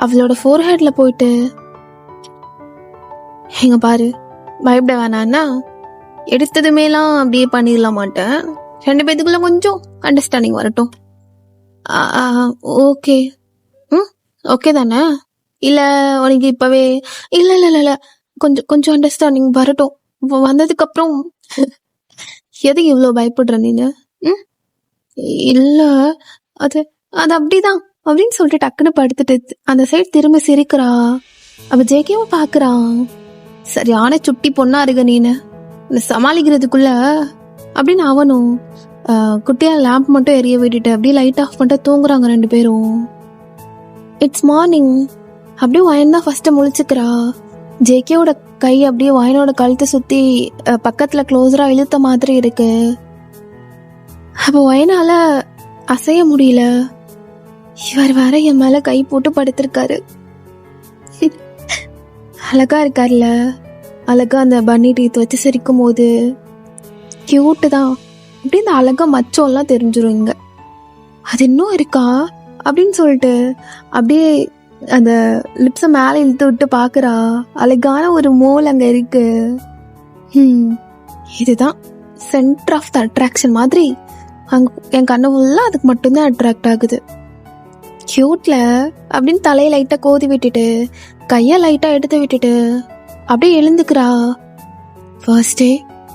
அவளோட ஃபோர்ஹெட்ல போயிட்டு, எங்க பாரு, பயப்பட வேணான்னா எடுத்ததுமேலாம் அப்படியே பண்ணிடலாம் மாட்டேன். 2 பேத்துக்குள்ள கொஞ்சம் அண்டர்ஸ்டாண்டிங் வரட்டும். ஓகே. ஓகே தானே? இல்ல உனக்கு இப்பவே? இல்ல, கொஞ்சம் அண்டர்ஸ்டாண்டிங் வரட்டும். வந்ததுக்கு அப்புறம் எதுக்கு இவ்வளவு பயப்படுற நீங்க? இல்ல, அது அப்படிதான் அப்படின்னு சொல்லிட்டு டக்குன்னு படுத்துட்டு அந்த சைடு திரும்ப சிரிக்கிறா. அவ ஜேகேவும் பாக்குறான். சரியான சுட்டி பொண்ணா இருக்க நீனு, சமாளிக்கிறதுக்குள்ள அப்படின்னு அவனும் குட்டியா லேம்ப் மட்டும் எரிய விட்டுட்டு அப்படியே லைட் ஆஃப் பண்ணிட்டு தூங்குறாங்க 2 பேரும். It's morning. அப்படியே வயன் தான் ஃபர்ஸ்ட் முழிச்சுக்கிறா. ஜேகேவோட கை அப்படியே வயனோட கழுத்தை சுத்தி பக்கத்துல க்ளோஸரா இழுத்த மாதிரி இருக்கு. அப்போ வயனால அசைய முடியல. இவர் வேற என் மேல கை போட்டு படுத்திருக்காரு. அழகா இருக்காருல, அழகா அந்த பன்னி டீத் வச்சு சிரிக்கும் போது கியூட்டு தான். அப்படி இந்த அழகா மச்சம் எல்லாம் தெரிஞ்சிரும் இங்க. அது இன்னும் இருக்கா அப்படின்னு சொல்லிட்டு அப்படியே அந்த லிப்ஸ மேல இழுத்து விட்டு பாக்குறா. அழகான ஒரு மோல் அங்க இருக்கு. இதுதான் சென்டர் ஆஃப் த அட்ராக்ஷன் மாதிரி. என் கண்ணு ஃபுல்லா அதுக்கு மட்டும்தான் அட்ராக்ட் ஆகுது. கியூட்ல அப்படின்னு தலையை லைட்டா கோதி விட்டுட்டு கைய லைட்டா எடுத்து விட்டுட்டு அப்படியே எழுந்துக்கிறா. ஃபர்ஸ்ட் டே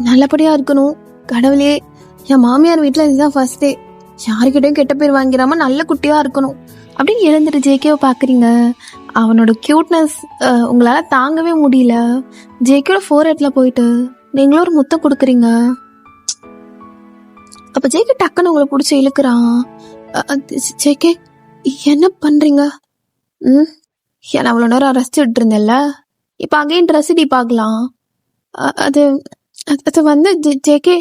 நல்லபடியா இருக்கணும் கடவுளே, என் மாமியார் வீட்டுல இதுதான் ஃபர்ஸ்ட் டே, யாருக்கிட்டையும் கெட்ட பேர் வாங்கிடாம நல்ல குட்டியா இருக்கணும் அப்படின்னு எழுந்துட்டு ஜேகேவை பாக்குறீங்க. அவனோட கியூட்னஸ் உங்களால தாங்கவே முடியல. ஜேகேவோட ஃபோர்ஹெட்ல போயிட்டு நீங்களும் ஒரு முத்தம் கொடுக்குறீங்க. அப்ப ஜேகே டக்குன்னு உங்களை பிடிச்சி இழுக்கிறான். ஜேகே என்ன பண்றீங்க? என்ன அவ்வளோ நேரம் ரசிச்சுட்டு இருந்தேன்ல, இப்ப அகைன் ரசிடி பார்க்கலாம். அது அது வந்து ஜேகே.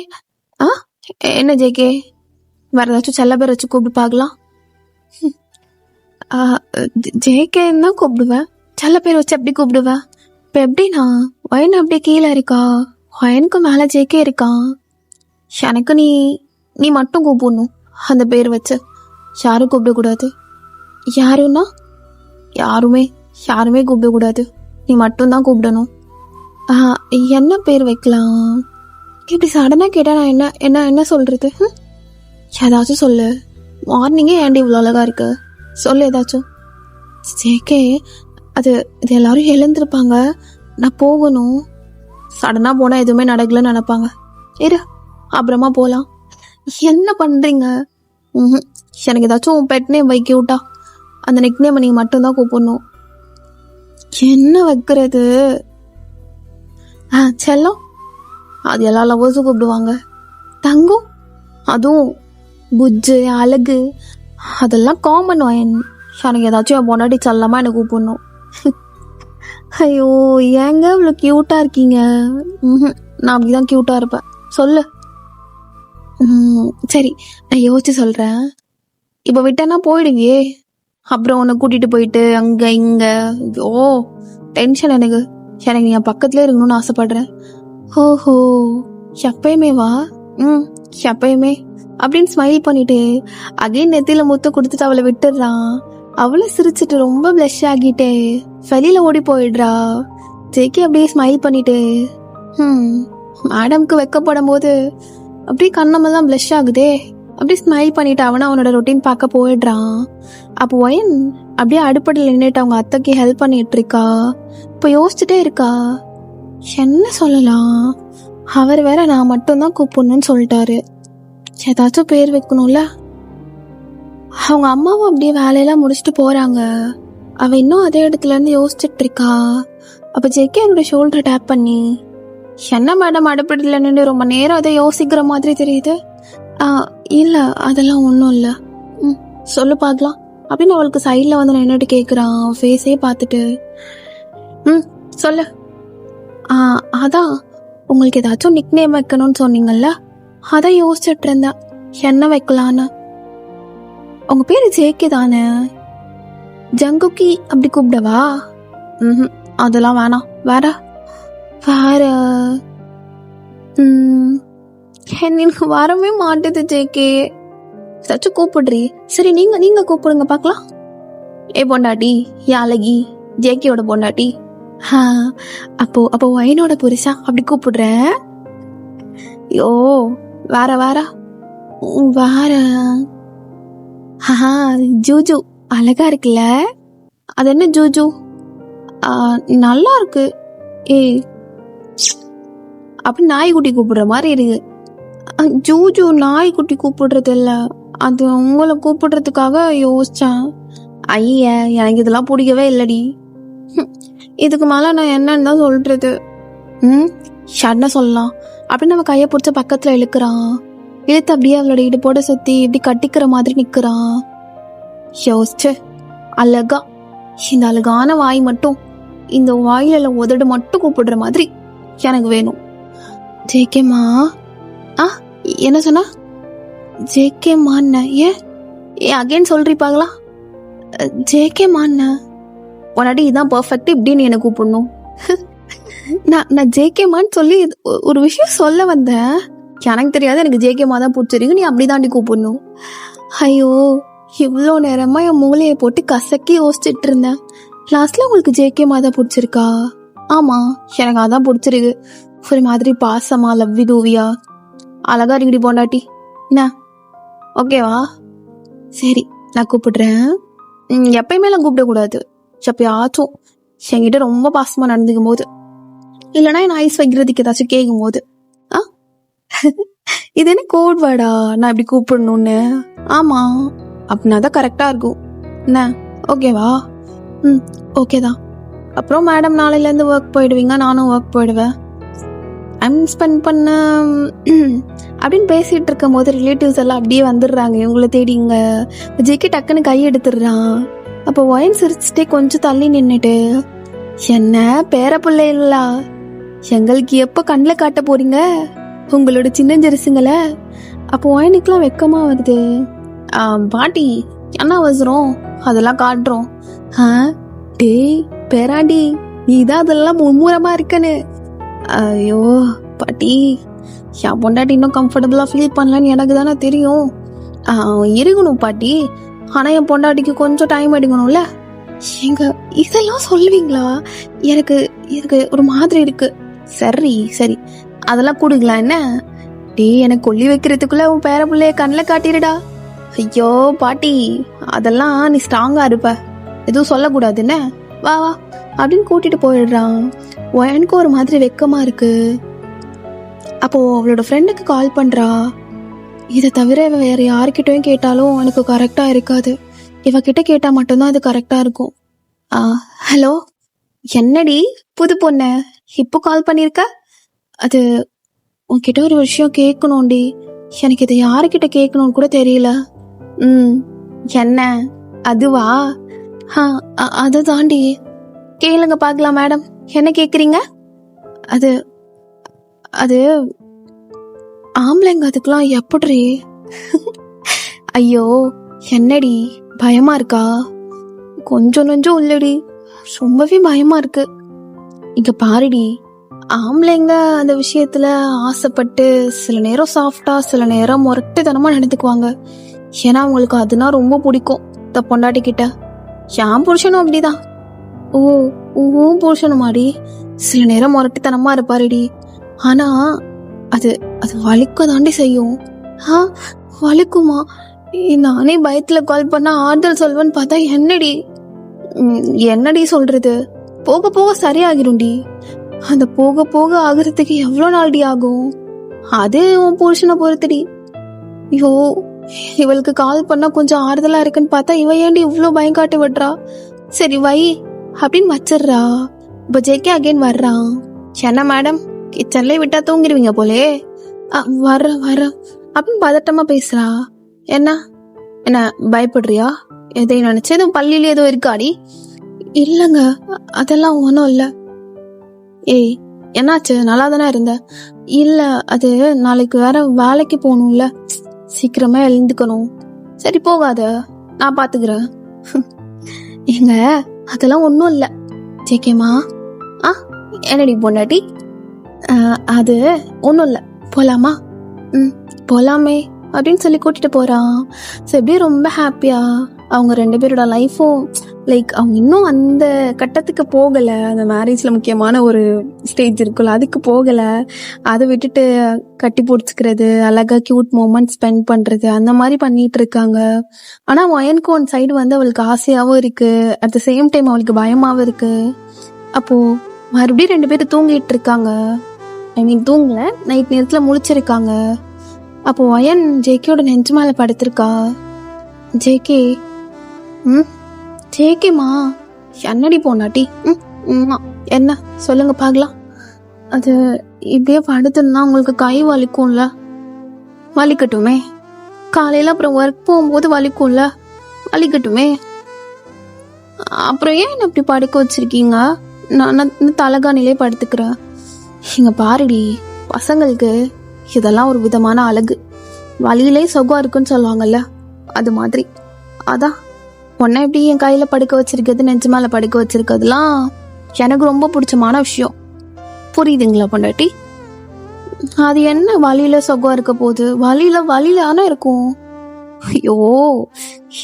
என்ன ஜேகே, வேற ஏதாச்சும் செல்ல பேர் வச்சு கூப்பிட்டு பார்க்கலாம். ஜேகேன்னு தான் கூப்பிடுவேன், செல்ல பேர் வச்சு எப்படி கூப்பிடுவேன்? இப்ப எப்படின்னா வயன் அப்படியே கீழே இருக்கா, வயனுக்கு மேல ஜேகே இருக்கான். எனக்கு நீ மட்டும் கூப்பிடணும் அந்த பேர் வச்சு, யாரும் கூப்பிடக்கூடாது. யாருன்னா யாருமே கூப்பிடக்கூடாது, நீ மட்டும்தான் கூப்பிடணும். என்ன பேர் வைக்கலாம்? இப்படி சடனா கேட்டா நான் என்ன சொல்றது? ஏதாச்சும் சொல்லு. மார்னிங்கே ஏன்டி இவ்வளோ அழகா இருக்கு, சொல்லு ஏதாச்சும். ஜேகே அது எல்லாரும் எழுந்திருப்பாங்க, நான் போகணும். சடனா போனா எதுவுமே நடக்கலன்னு நினைப்பாங்க. இரு அப்புறமா போலாம். என்ன பண்றீங்க? எனக்கு ஏதாச்சும் பெட் நேம் வைக்க விட்டா அந்த நெக் நேம் நீங்க மட்டும்தான் கூப்பிடணும். என்ன வைக்கிறது? செல்லம் அது எல்லா லவ்வர்ஸும் கூப்பிடுவாங்க. தங்கம் அதுவும் புஜ்ஜு அழகு அதெல்லாம் காமன் வயன். எனக்கு ஏதாச்சும் என் பொண்டாட்டி செல்லமா எனக்கு கூப்பிடணும். ஐயோ ஏங்க இவ்வளோ க்யூட்டாக இருக்கீங்க. நான் அப்படிதான் க்யூட்டாக இருப்பேன். சொல்லு. சரி நான் யோசிச்சு சொல்கிறேன். இப்போ விட்டேன்னா போயிடுவியே, அப்புறம் உன்னை கூட்டிகிட்டு போயிட்டு அங்கே இங்கே. ஐயோ டென்ஷன் எனக்கு. எனக்கு நீ என் பக்கத்துலேயே இருக்கணும்னு ஆசைப்படுறேன். ஓஹோ எப்பயுமே வா. எப்பயுமே அப்படின்னு ஸ்மைல் பண்ணிட்டு அகைன் நெத்தியில முத்த கொடுத்துட்டு அவளை விட்டுடுறான். அவளை சிரிச்சுட்டு ரொம்ப பிளஷ் ஆகிட்டே வெளியில ஓடி போயிடுறா. ஜேக்கி அப்படியே ஸ்மைல் பண்ணிட்டு மேடம்க்கு வைக்கப்படும் போது அப்படியே கண்ணமெல்லாம் பிளஷ் ஆகுதே. அப்படியே ஸ்மைல் பண்ணிட்டு அவனோட ரொட்டீன் பார்க்க போயிடுறான். அப்போ ஒயன் அப்படியே அடுப்படியில் நின்றுட்டு அவங்க அத்தைக்கு ஹெல்ப் பண்ணிட்டு இருக்கா. இப்போ யோசிச்சுட்டே இருக்கா என்ன சொல்லலாம். அவர் வேற நான் மட்டும்தான் கூப்பிடணும்னு சொல்லிட்டாரு. ஏதாச்சும் பேர் வைக்கணும்ல. அவங்க அம்மாவும் அப்படியே வேலையெல்லாம் முடிச்சுட்டு போறாங்க. அவ இன்னும் அதே இடத்துல இருந்து யோசிச்சுட்டு இருக்கா. அப்ப ஜெக்கி என்னோட ஷோல்டர் டேப் பண்ணி என்ன மேடம் அடுப்படியில் நின்று ரொம்ப நேரம் அதை யோசிக்கிற மாதிரி தெரியுது. இல்ல அதெல்லாம் ஒன்றும் இல்லை. சொல்லு பார்க்கலாம் அப்படின்னு அவளுக்கு சைடில் வந்து நின்றுட்டு கேட்குறான். ஃபேஸே பார்த்துட்டு சொல்லு. அதான் உங்களுக்கு ஏதாச்சும் நிக் நேம் வைக்கணும்னு சொன்னீங்கல்ல, அதான் யோசிச்சுட்டு இருந்தேன் என்ன வைக்கலான்னு. உங்க பேரு ஜேகே தானே? ஜங்குக்கி அப்படி கூப்பிடவா? அதெல்லாம் வேணாம். வேற வேற எனக்கு வரவே மாட்டுது ஜேகே. ஏதாச்சும் கூப்பிடுறீ. சரி நீங்க கூப்பிடுங்க பார்க்கலாம். ஏ பொண்டாட்டி யாழகி ஜேகேயோட பொண்டாட்டி. அப்போ ஒயனோட புருஷா அப்படி கூப்பிடுறேன். யோ வேற வேற வேற ஜூஜு அழகா இருக்குல்ல. அது என்ன ஜூஜு? நல்லா இருக்கு. அப்படி நாய்க்குட்டி கூப்பிடுற மாதிரி இருக்கு. ஜூஜு நாய்க்குட்டி கூப்பிடுறது இல்ல, அது உங்களை கூப்பிடுறதுக்காக யோசிச்சேன். ஐய எனக்கு இதெல்லாம் பிடிக்கவே இல்லடி. இதுக்கு மேல நான் என்னன்னு தான் சொல்றது. ஷட்னா சொல்லலாம் அப்படின்னு நம்ம கையை பிடிச்ச பக்கத்துல இழுக்கிறான். இழுத்து அப்படியே அவளோட இடுப்போட சுத்தி இப்படி கட்டிக்கிற மாதிரி நிக்கிறான். யோசிச்சு அழகா இந்த அழகான வாய் மட்டும், இந்த வாயில உதடு மட்டும் கூப்பிடுற மாதிரி எனக்கு வேணும். ஜேகேமா. என்ன சொன்னா? ஜேகேமான்னு ஏன் அகைன் சொல்றீப்பாங்களா? ஜேகேமான்னு உன்னாடி இதான் பர்ஃபெக்ட் இப்படின்னு எனக்கு கூப்பிடணும். நான் ஜேகேமான்னு சொல்லி ஒரு விஷயம் சொல்ல வந்தேன். எனக்கு தெரியாது, எனக்கு ஜேகேமா தான் பிடிச்சிருக்கு, நீ அப்படிதாண்டி கூப்பிடணும். ஐயோ இவ்வளோ நேரமா என் மூளையை போட்டு கசக்கி யோசிச்சுட்டு இருந்தேன். லாஸ்ட்ல உங்களுக்கு ஜேகேமா தான் பிடிச்சிருக்கா? ஆமா எனக்கு அதான் பிடிச்சிருக்கு. ஒரு மாதிரி பாசமா லவ்வி தூவியா அழகா இருக்கடி பொண்டாட்டி. என்ன ஓகேவா? சரி நான் கூப்பிடுறேன். எப்பயுமே எல்லாம் கூப்பிடக்கூடாது. எப்பயாச்சும் என்கிட்ட ரொம்ப பாசமா நடந்துக்கும் போது, இல்லைன்னா என் ஐஸ் வைக்கிறதுக்கு ஏதாச்சும் கேட்கும் போது. இது என்ன கோட் வேர்டா நான் இப்படி கூப்பிடணும்னு? ஆமா அப்படின்னா தான் கரெக்டா இருக்கும். என்ன ஓகேவா? ஓகே தான். அப்புறம் மேடம் நாளையில இருந்து ஒர்க் போயிடுவீங்க, நானும் ஒர்க் போயிடுவேன். டைம் ஸ்பெண்ட் பண்ண அப்படின்னு பேசிட்டு இருக்கும் போது ரிலேட்டிவ்ஸ் எல்லாம் அப்படியே வந்துடுறாங்க இவங்களை தேடிங்க. ஜெக்கி டக்குன்னு கை எடுத்துடுறான். அப்போ ஒயன் சிரிச்சுட்டே கொஞ்சம் தள்ளி நின்னுட்டு, என்ன பேர பிள்ளைங்களா, எங்களுக்கு எப்போ கண்ணில் காட்ட போறீங்க உங்களோட சின்னஞ்சிரிசுங்களை? அப்போ ஒயனுக்குலாம் வெக்கமா வருது. பாட்டி என்ன அவசரம், அதெல்லாம் காட்டுறோம். டேய் பேராண்டி நீதான் அதெல்லாம் மும்முரமா இருக்கன்னு. ஐயோ பாட்டி என் பொண்டாட்டி இன்னும் கம்ஃபர்டபுளா ஃபீல் பண்ணலன்னு எனக்கு தானே தெரியும். இருக்கணும் பாட்டி, ஆனா என் பொண்டாட்டிக்கு கொஞ்சம் டைம் எடுக்கணும்ல. எங்க இதெல்லாம் சொல்லுவீங்களா? எனக்கு எனக்கு ஒரு மாதிரி இருக்கு. சரி சரி அதெல்லாம் கூடுங்களா என்ன? டேய் எனக்கு கொல்லி வைக்கிறதுக்குள்ள உன் பேர பிள்ளைய கண்ணில் காட்டிடுடா. ஐயோ பாட்டி அதெல்லாம் நீ ஸ்ட்ராங்கா இருப்ப, எதுவும் சொல்லக்கூடாது என்ன. வா வா அப்படின்னு கூட்டிட்டு போயிடுறான். எனக்கு ஒரு மாதிரி வெக்கமா இருக்கு. அப்போ அவளோட ஃப்ரெண்டுக்கு கால் பண்றா. இதை தவிர வேற யாருக்கிட்டையும் கேட்டாலும் எனக்கு கரெக்டா இருக்காது, இவகிட்ட கேட்டா மட்டும்தான் அது கரெக்டா இருக்கும். ஹலோ என்னடி புது பொண்ணு இப்போ கால் பண்ணிருக்க? அது உன்கிட்ட ஒரு விஷயம் கேட்கணும்டி. எனக்கு இதை யாருக்கிட்ட கேட்கணும்னு கூட தெரியல. என்ன அதுவா? அதை தாண்டி கேளுங்க பார்க்கலாம் மேடம். என்ன கேக்குறீங்க? அது அது ஆம்பளைங்க அதுக்கெல்லாம் எப்படி? ஐயோ என்னடி பயமா இருக்கா? கொஞ்சம் நெஞ்சம் உள்ளடி, ரொம்பவே பயமா இருக்கு. இங்க பாருடி, ஆம்பளைங்க அந்த விஷயத்துல ஆசைப்பட்டு சில நேரம் சாஃப்டா சில நேரம் முரட்டுத்தனமா நடந்துக்குவாங்க. ஏன்னா அவங்களுக்கு அதுனா ரொம்ப பிடிக்கும். இந்த பொண்டாட்டி கிட்ட என் புருஷனும் அப்படிதான். ஓ புருஷனுமாடி சில நேரம் முரட்டுத்தனமா இருப்பாருடி. ஆனா அது அது வலிக்க தாண்டி செய்யும். வலிக்குமா? நானே பயத்துல கால் பண்ணா ஆறுதல் சொல்வேன்னு பார்த்தா என்னடி சொல்றது? போக போக சரியாகிரும்டி. அந்த போக போக ஆகுறதுக்கு எவ்வளவு நாள்டி ஆகும்? அது உன் புருஷனை பொறுத்துடி. ஐயோ இவளுக்கு கால் பண்ணா கொஞ்சம் ஆறுதலா இருக்குன்னு பார்த்தா இவ ஏண்டி இவ்வளவு பயம் காட்டி விடுறா? சரி வை அப்படின்னு வச்சிடுறா. இப்ப ஜேகே அகைன் வர்றான். என்ன மேடம் கிச்சன்ல விட்டா தூங்கிடுவீங்க போலே. வர்ற அப்படின்னு பதட்டமா பேசுறா. என்ன பயப்படுறியா? எதை நினைச்சதும் பள்ளியில ஏதோ இருக்காடி? இல்லங்க அதெல்லாம் ஒன்றும் இல்ல. ஏய் என்னாச்சு? நல்லா தானே இருந்த? இல்ல அது நாளைக்கு வேற வேலைக்கு போகணும்ல, சீக்கிரமா எழுந்துக்கணும். சரி போகாத, நான் பாத்துக்கிறேன். ஏங்க அதெல்லாம் ஒன்றும் இல்ல. ஜேகேமா என்னடி பொண்டாட்டி? அது ஒன்றும் இல்ல, போலாமா? போலாமே அப்படின்னு சொல்லி கூட்டிட்டு போறான். ஸோ எப்படியே ரொம்ப ஹாப்பியா அவங்க 2 பேரோட லைஃபும் லைக் அவங்க இன்னும் அந்த கட்டத்துக்கு போகல. அந்த மேரேஜ்ல முக்கியமான ஒரு ஸ்டேஜ் இருக்குல்ல, அதுக்கு போகல. அதை விட்டுட்டு கட்டி பிடிச்சிக்கிறது, அழகா கியூட் மூமெண்ட் ஸ்பெண்ட் பண்றது, அந்த மாதிரி பண்ணிட்டு இருக்காங்க. ஆனா வயனுக்கு ஒன் சைடு வந்து அவளுக்கு ஆசையாவும் இருக்கு, அட் த சேம் டைம் அவளுக்கு பயமாவும் இருக்கு. அப்போ மறுபடியும் 2 பேரும் தூங்கிட்டு இருக்காங்க. ஐ மீன் தூங்கல, நைட் நேரத்துல முழிச்சிருக்காங்க. அப்போ வயன் ஜேகேயோட நெஞ்சு மேல படுத்திருக்கா. ஜேகே ஜேகேமா என்னடி போனாட்டி? என்ன சொல்லுங்க பாக்கலாம். அது இப்படியே படுத்துன்னா உங்களுக்கு கை வலிக்கும்ல. வலிக்கட்டுமே, காலையில அப்புறம் ஒர்க் போகும்போது வலிக்கும்ல, வலிக்கட்டுமே. அப்புறம் ஏன் இப்படி படுக்க வச்சிருக்கீங்க? நான் தலகாணிலே படுத்துக்கிறேன். இங்க பாருடி, பசங்களுக்கு இதெல்லாம் ஒரு விதமான அழகு. வலியிலே சுகம் இருக்குன்னு சொல்லுவாங்கல்ல, அது மாதிரி. அதான் உன்னை எப்படி என் கையில படுக்க வச்சிருக்கிறது, நெஞ்சு மேல படுக்க வச்சிருக்கிறதுலாம் எனக்கு ரொம்ப பிடிச்சமான விஷயம். புரியுதுங்களா பொண்டாட்டி? அது என்ன வலியில சுகம் இருக்க போகுது? வலியில ஆனா இருக்கும். ஐயோ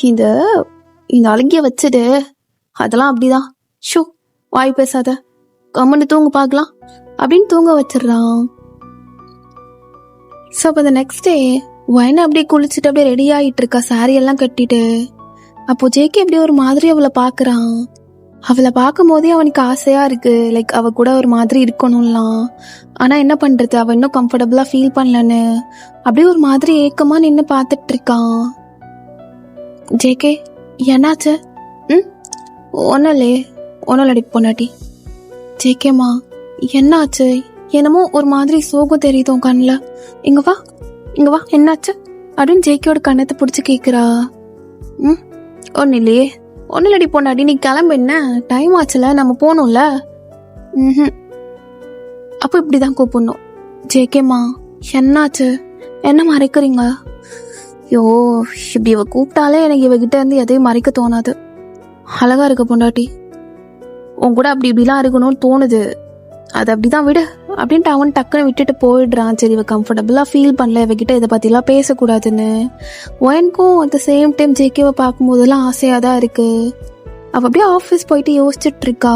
இந்த அழகிய வச்சுது, அதெல்லாம் அப்படிதான். ஷூ வாய் பேசாத, கம்முன்னு தூங்க பார்க்கலாம் அப்படின்னு தூங்க வச்சிடறான். ஸோ அப்போ the next day வயனை அப்படியே குளிச்சுட்டு அப்படியே ரெடி ஆகிட்டு இருக்கா, சாரி எல்லாம் கட்டிட்டு. அப்போ ஜேகே அப்படியே ஒரு மாதிரி அவளை பார்க்குறான். அவளை பார்க்கும் போதே அவனுக்கு ஆசையா இருக்கு, லைக் அவ கூட ஒரு மாதிரி இருக்கணும்லாம். ஆனா என்ன பண்றது, அவ இன்னும் கம்ஃபர்டபுளா ஃபீல் பண்ணலன்னு அப்படியே ஒரு மாதிரி ஏக்கமா நின்று பார்த்துட்டு இருக்கான். ஜேகே என்னாச்சு? ஒன்னலடி பொண்டாட்டி. ஜேகேமா என்னாச்சு? என்னமோ ஒரு மாதிரி சோகம் தெரியுது உன் கண்ணில். இங்க வா என்னாச்சு அப்படின்னு ஜேகேயோட கண்ணத்தை பிடிச்சி கேட்குறா. ஒன்னும் இல்லையே. ஒன்னுலடி பொண்டாட்டி, நீ கிளம்பு, என்ன டைம் ஆச்சுல, நம்ம போகணும்ல. அப்போ இப்படிதான் கூப்பிடணும். ஜேகேமா என்னாச்சு? என்ன மறைக்கிறீங்க? ஐயோ இப்படி இவ கூப்பிட்டாலே எனக்கு இவகிட்ட இருந்து எதையும் மறைக்க தோணாது. அழகா இருக்க பொண்டாட்டி, உன் கூட அப்படி இப்படிலாம் இருக்கணும்னு தோணுது, அது அப்படிதான் விடு அப்படின்ட்டு அவன் டக்குன்னு விட்டுட்டு போயிடுறான். சரி இவ கம்ஃபர்டபுளா ஃபீல் பண்ணல, இவகிட்ட இதை பத்திலாம் பேசக்கூடாதுன்னு. ஒயனுக்கும் அட் த சேம் டைம் ஜேகேவை பார்க்கும்போதெல்லாம் ஆசையா தான் இருக்கு. அவ அப்படியே ஆஃபீஸ் போயிட்டு யோசிச்சுட்டு இருக்கா.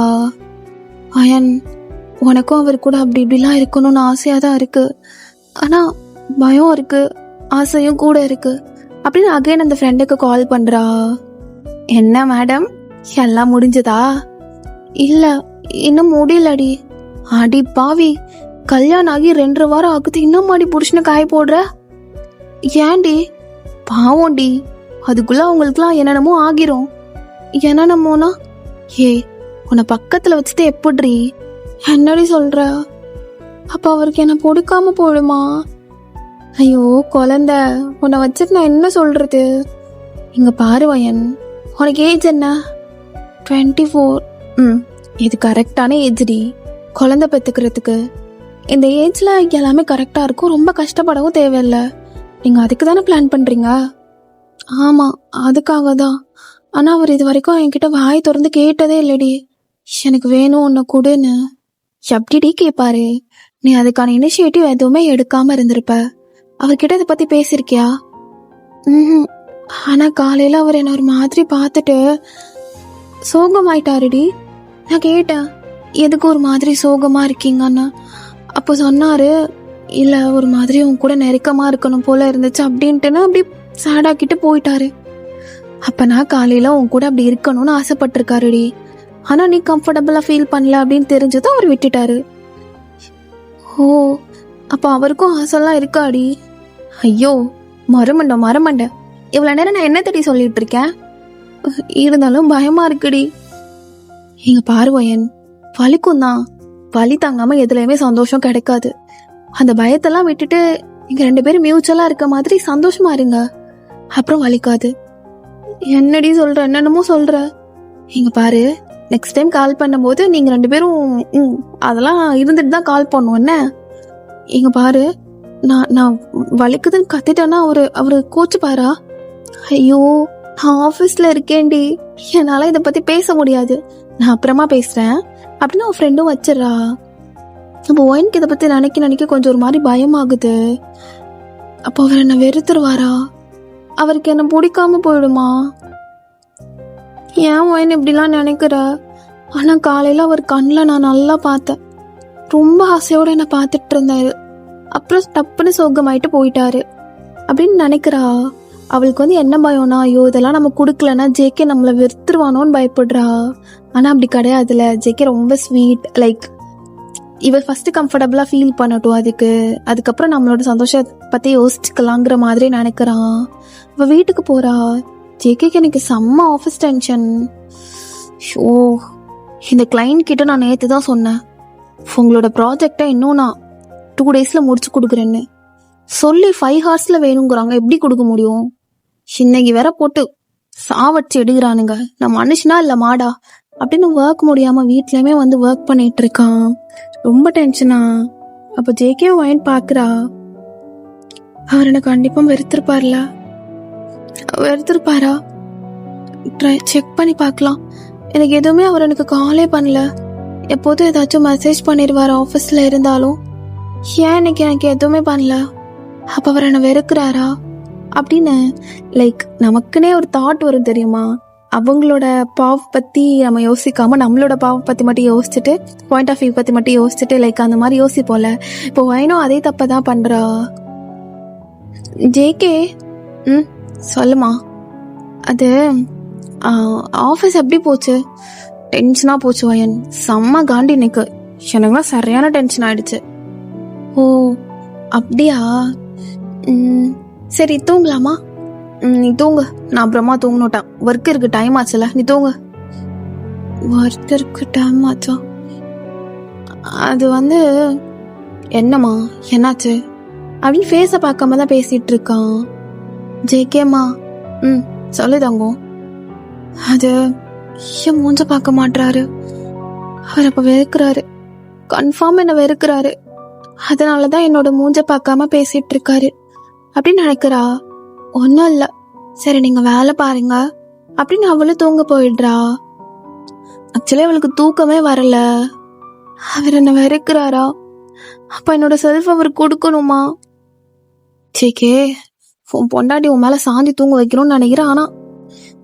அயன் உனக்கும் அவர் கூட அப்படி இப்படிலாம் இருக்கணும்னு ஆசையா தான் இருக்கு, ஆனா பயம் இருக்கு, ஆசையும் கூட இருக்கு அப்படின்னு அகைன் அந்த ஃப்ரெண்டுக்கு கால் பண்றா. என்ன மேடம் எல்லாம் முடிஞ்சதா? இல்ல இன்னும் முடியலடி. அடி பாவி, கல்யாணம் ஆகி 2 வாரம் ஆகுது, இன்னும் மாடி புருஷனை காய போடுற? ஏண்டி? பாவம்டி, அதுக்குள்ள அவங்களுக்குலாம் என்னென்னமோ ஆகிரும். என்னென்னமோனா? உன்னை பக்கத்துல வச்சுட்டு எப்படி? என்னடி சொல்ற? அப்ப அவருக்கு என்ன பிடிக்காம போடுமா? ஐயோ குழந்தை, உன்னை வச்சுட்டு நான் என்ன சொல்றது? இங்க பாரு வயன், உனக்கு ஏஜ் என்ன? 24. இது கரெக்டான ஏஜ்டி குழந்தை பெற்றுக்கிறதுக்கு. இந்த ஏஜ்ல எல்லாமே கரெக்டா இருக்கும், ரொம்ப கஷ்டப்படவும் தேவையில்லை. நீங்க அதுக்கு தானே பிளான் பண்றீங்க? ஆமா, அதுக்காக தான். ஆனா அவர் இது வரைக்கும் என்கிட்ட வாய் திறந்து கேட்டதே இல்லடி, எனக்கு வேணும் உன்னை கொடுன்னு. எப்படிடி கேட்பாரு? நீ அதுக்கான இனிஷியேட்டிவ் எதுவுமே எடுக்காம இருந்திருப்ப. அவர்கிட்ட இதை பத்தி பேசிருக்கியா? ம். ஆனா காலையில அவர் என்ன ஒரு மாதிரி பார்த்துட்டு சோகமாயிட்டாருடி. நான் கேட்டேன், எதுக்கு ஒரு மாதிரி சோகமா இருக்கீங்கன்னு. அப்போ சொன்னாரு, இல்ல ஒரு மாதிரி உன் கூட நெருக்கமா இருக்கணும் போல இருந்துச்சு அப்படின்ட்டுன்னு அப்படி சேடாக்கிட்டு போயிட்டாரு. அப்ப நான் காலையில உன் கூட அப்படி இருக்கணும்னு ஆசைப்பட்டிருக்காருடி. ஆனா நீ கம்ஃபர்டபுளா ஃபீல் பண்ணல அப்படின்னு தெரிஞ்சதும் அவர் விட்டுட்டாரு. ஓ, அப்ப அவருக்கும் ஆசைலாம் இருக்காடி? ஐயோ மரமண்ட, இவ்வளவு நேரம் நான் என்ன தேடி சொல்லிட்டு இருக்கேன். இருந்தாலும் பயமா இருக்குடி. இங்க பார்வையன், வலிக்கும் தான். வலி தாங்காம எதுலயுமே சந்தோஷம் கிடைக்காது. அந்த பயத்தெல்லாம் விட்டுட்டு நீங்க 2 பேரும் மியூச்சுவலா இருக்க மாதிரி சந்தோஷமா இருங்க, அப்புறம் வலிக்காது. என்னடி சொல்ற, என்னென்னமோ சொல்ற. இங்க பாரு, நெக்ஸ்ட் டைம் கால் பண்ணும்போது நீங்க 2 பேரும் அதெல்லாம் இருந்துட்டு தான் கால் பண்ணுவோம் என்ன. இங்க பாரு, நான் வலிக்குதுன்னு கத்திட்டேன்னா அவரு கோச்சுப்பாரா? ஐயோ, நான் ஆஃபீஸ்ல இருக்கேன்டி, என்னால இதை பத்தி பேச முடியாது, நான் அப்புறமா பேசுறேன் அப்படின்னு அவன் ஃப்ரெண்டும் வச்சிடறா. அப்போ ஒயின்க்கு இதை பத்தி நினைக்க கொஞ்சம் ஒரு மாதிரி பயமாகுது. அப்போ அவர் என்ன வெறுத்துருவாரா? அவருக்கு என்ன பிடிக்காம போயிடுமா? ஏன் ஒயின் இப்படிலாம் நினைக்கிற? ஆனா காலையில அவர் கண்ணில் நான் நல்லா பார்த்தேன், ரொம்ப ஆசையோட என்ன பார்த்துட்டு இருந்தாரு. அப்புறம் டப்புன்னு சோகமாயிட்டு போயிட்டாரு அப்படின்னு நினைக்கிறா. அவளுக்கு என்ன பயம்னா, ஐயோ இதெல்லாம் நம்ம கொடுக்கலன்னா ஜேகே நம்மளை வெறுத்துருவானோன்னு பயப்படுறா. ஆனா அப்படி கிடையாதுல, ஜேகே ரொம்ப ஸ்வீட். லைக் இவர் ஃபர்ஸ்ட் கம்ஃபர்டபுளா ஃபீல் பண்ணட்டும், அதுக்கப்புறம் நம்மளோட சந்தோஷத்தை பத்தி யோசிச்சுக்கலாங்கிற மாதிரி நினைக்கிறான். அவ வீட்டுக்கு போறா. ஜேகேக்கு எனக்கு செம்ம ஆஃபீஸ் டென்ஷன். ஓ, இந்த கிளைண்ட் கிட்ட நான் நேற்று தான் சொன்னேன், உங்களோட ப்ராஜெக்டை இன்னும் நான் 2 daysல முடிச்சு கொடுக்குறேன்னு சொல்லி 5 hours வேணுங்கிறாங்க. எப்படி கொடுக்க முடியும்? இன்னைக்கு வேற போட்டு சாவடிச்சு எடுக்கிறானுங்க. நான் மனுஷனா இல்ல மாடா அப்படின்னு ஒர்க் முடியாம வீட்லயுமே ஒர்க் பண்ணிட்டு இருக்கான். ரொம்ப டென்ஷனா. அப்ப ஜேகே ஒயின் பாக்குறா, அவர் என்ன கண்டிப்பா வெறுத்திருப்பாரா? செக் பண்ணி பார்க்கலாம். எனக்கு எதுவுமே அவர் எனக்கு காலே பண்ணல. எப்போதும் ஏதாச்சும் மெசேஜ் பண்ணிடுவார் ஆஃபீஸ்ல இருந்தாலும். ஏன் இன்னைக்கு எனக்கு எதுவுமே பண்ணல? அப்ப அவர் என்ன வெறுக்கிறாரா அப்படின்னு லைக் நமக்குன்னே ஒரு தாட் வரும் தெரியுமா? அவங்களோட பாவ பத்தி நம்ம யோசிக்காம நம்மளோட பாவ பத்தி மட்டும் யோசிச்சுட்டு, பாயிண்ட் ஆஃப் வியூ பத்தி மட்டும் யோசிச்சுட்டு லைக் அந்த மாதிரி யோசிப்போல. இப்போ வைனும் அதே தப்பதான் பண்றா. ஜேகே, சொல்லுமா. அது ஆஃபீஸ் எப்படி போச்சு? டென்ஷனா போச்சு வயன், செம்ம காண்டி. எனக்குலாம் சரியான டென்ஷன் ஆயிடுச்சு. ஓ அப்படியா? சரி தூங்கலாமா? நீ தூங்கு, நான் அப்புறமா தூங்கணுட்டான். ஒர்க் இருக்கு, டைம் ஆச்சுல, நீ தூங்கு. ஒர்க் இருக்கு, டைம் ஆச்சா? அது என்னம்மா, என்னாச்சு அப்படின்னு ஃபேஸை பார்க்காம தான் பேசிட்டு இருக்கான். ஜேகேம்மா, சொல்லு தங்கம். அது ஏன் மூஞ்ச பார்க்க மாட்டாரு? அவர் அப்ப வெறுக்கிறாரு, கன்ஃபார்ம் என்ன வெறுக்கிறாரு. அதனாலதான் என்னோட மூஞ்ச பார்க்காம பேசிட்டு இருக்காரு அப்படின்னு நினைக்கிறா. ஒன்னும் இல்ல, சரி நீங்க வேலை பாருங்க அப்படின்னு அவளும் தூங்க போயிடுறா. ஆக்சுவலி அவளுக்கு தூக்கமே வரல. அவர் என்ன வெறுக்கிறாரா? அப்ப என்னோட செல்ஃப் அவர் கொடுக்கணுமா? சேக்கே, உன் பொண்டாட்டி உன் மேல சாந்தி தூங்க வைக்கணும்னு நினைக்கிறேன். ஆனா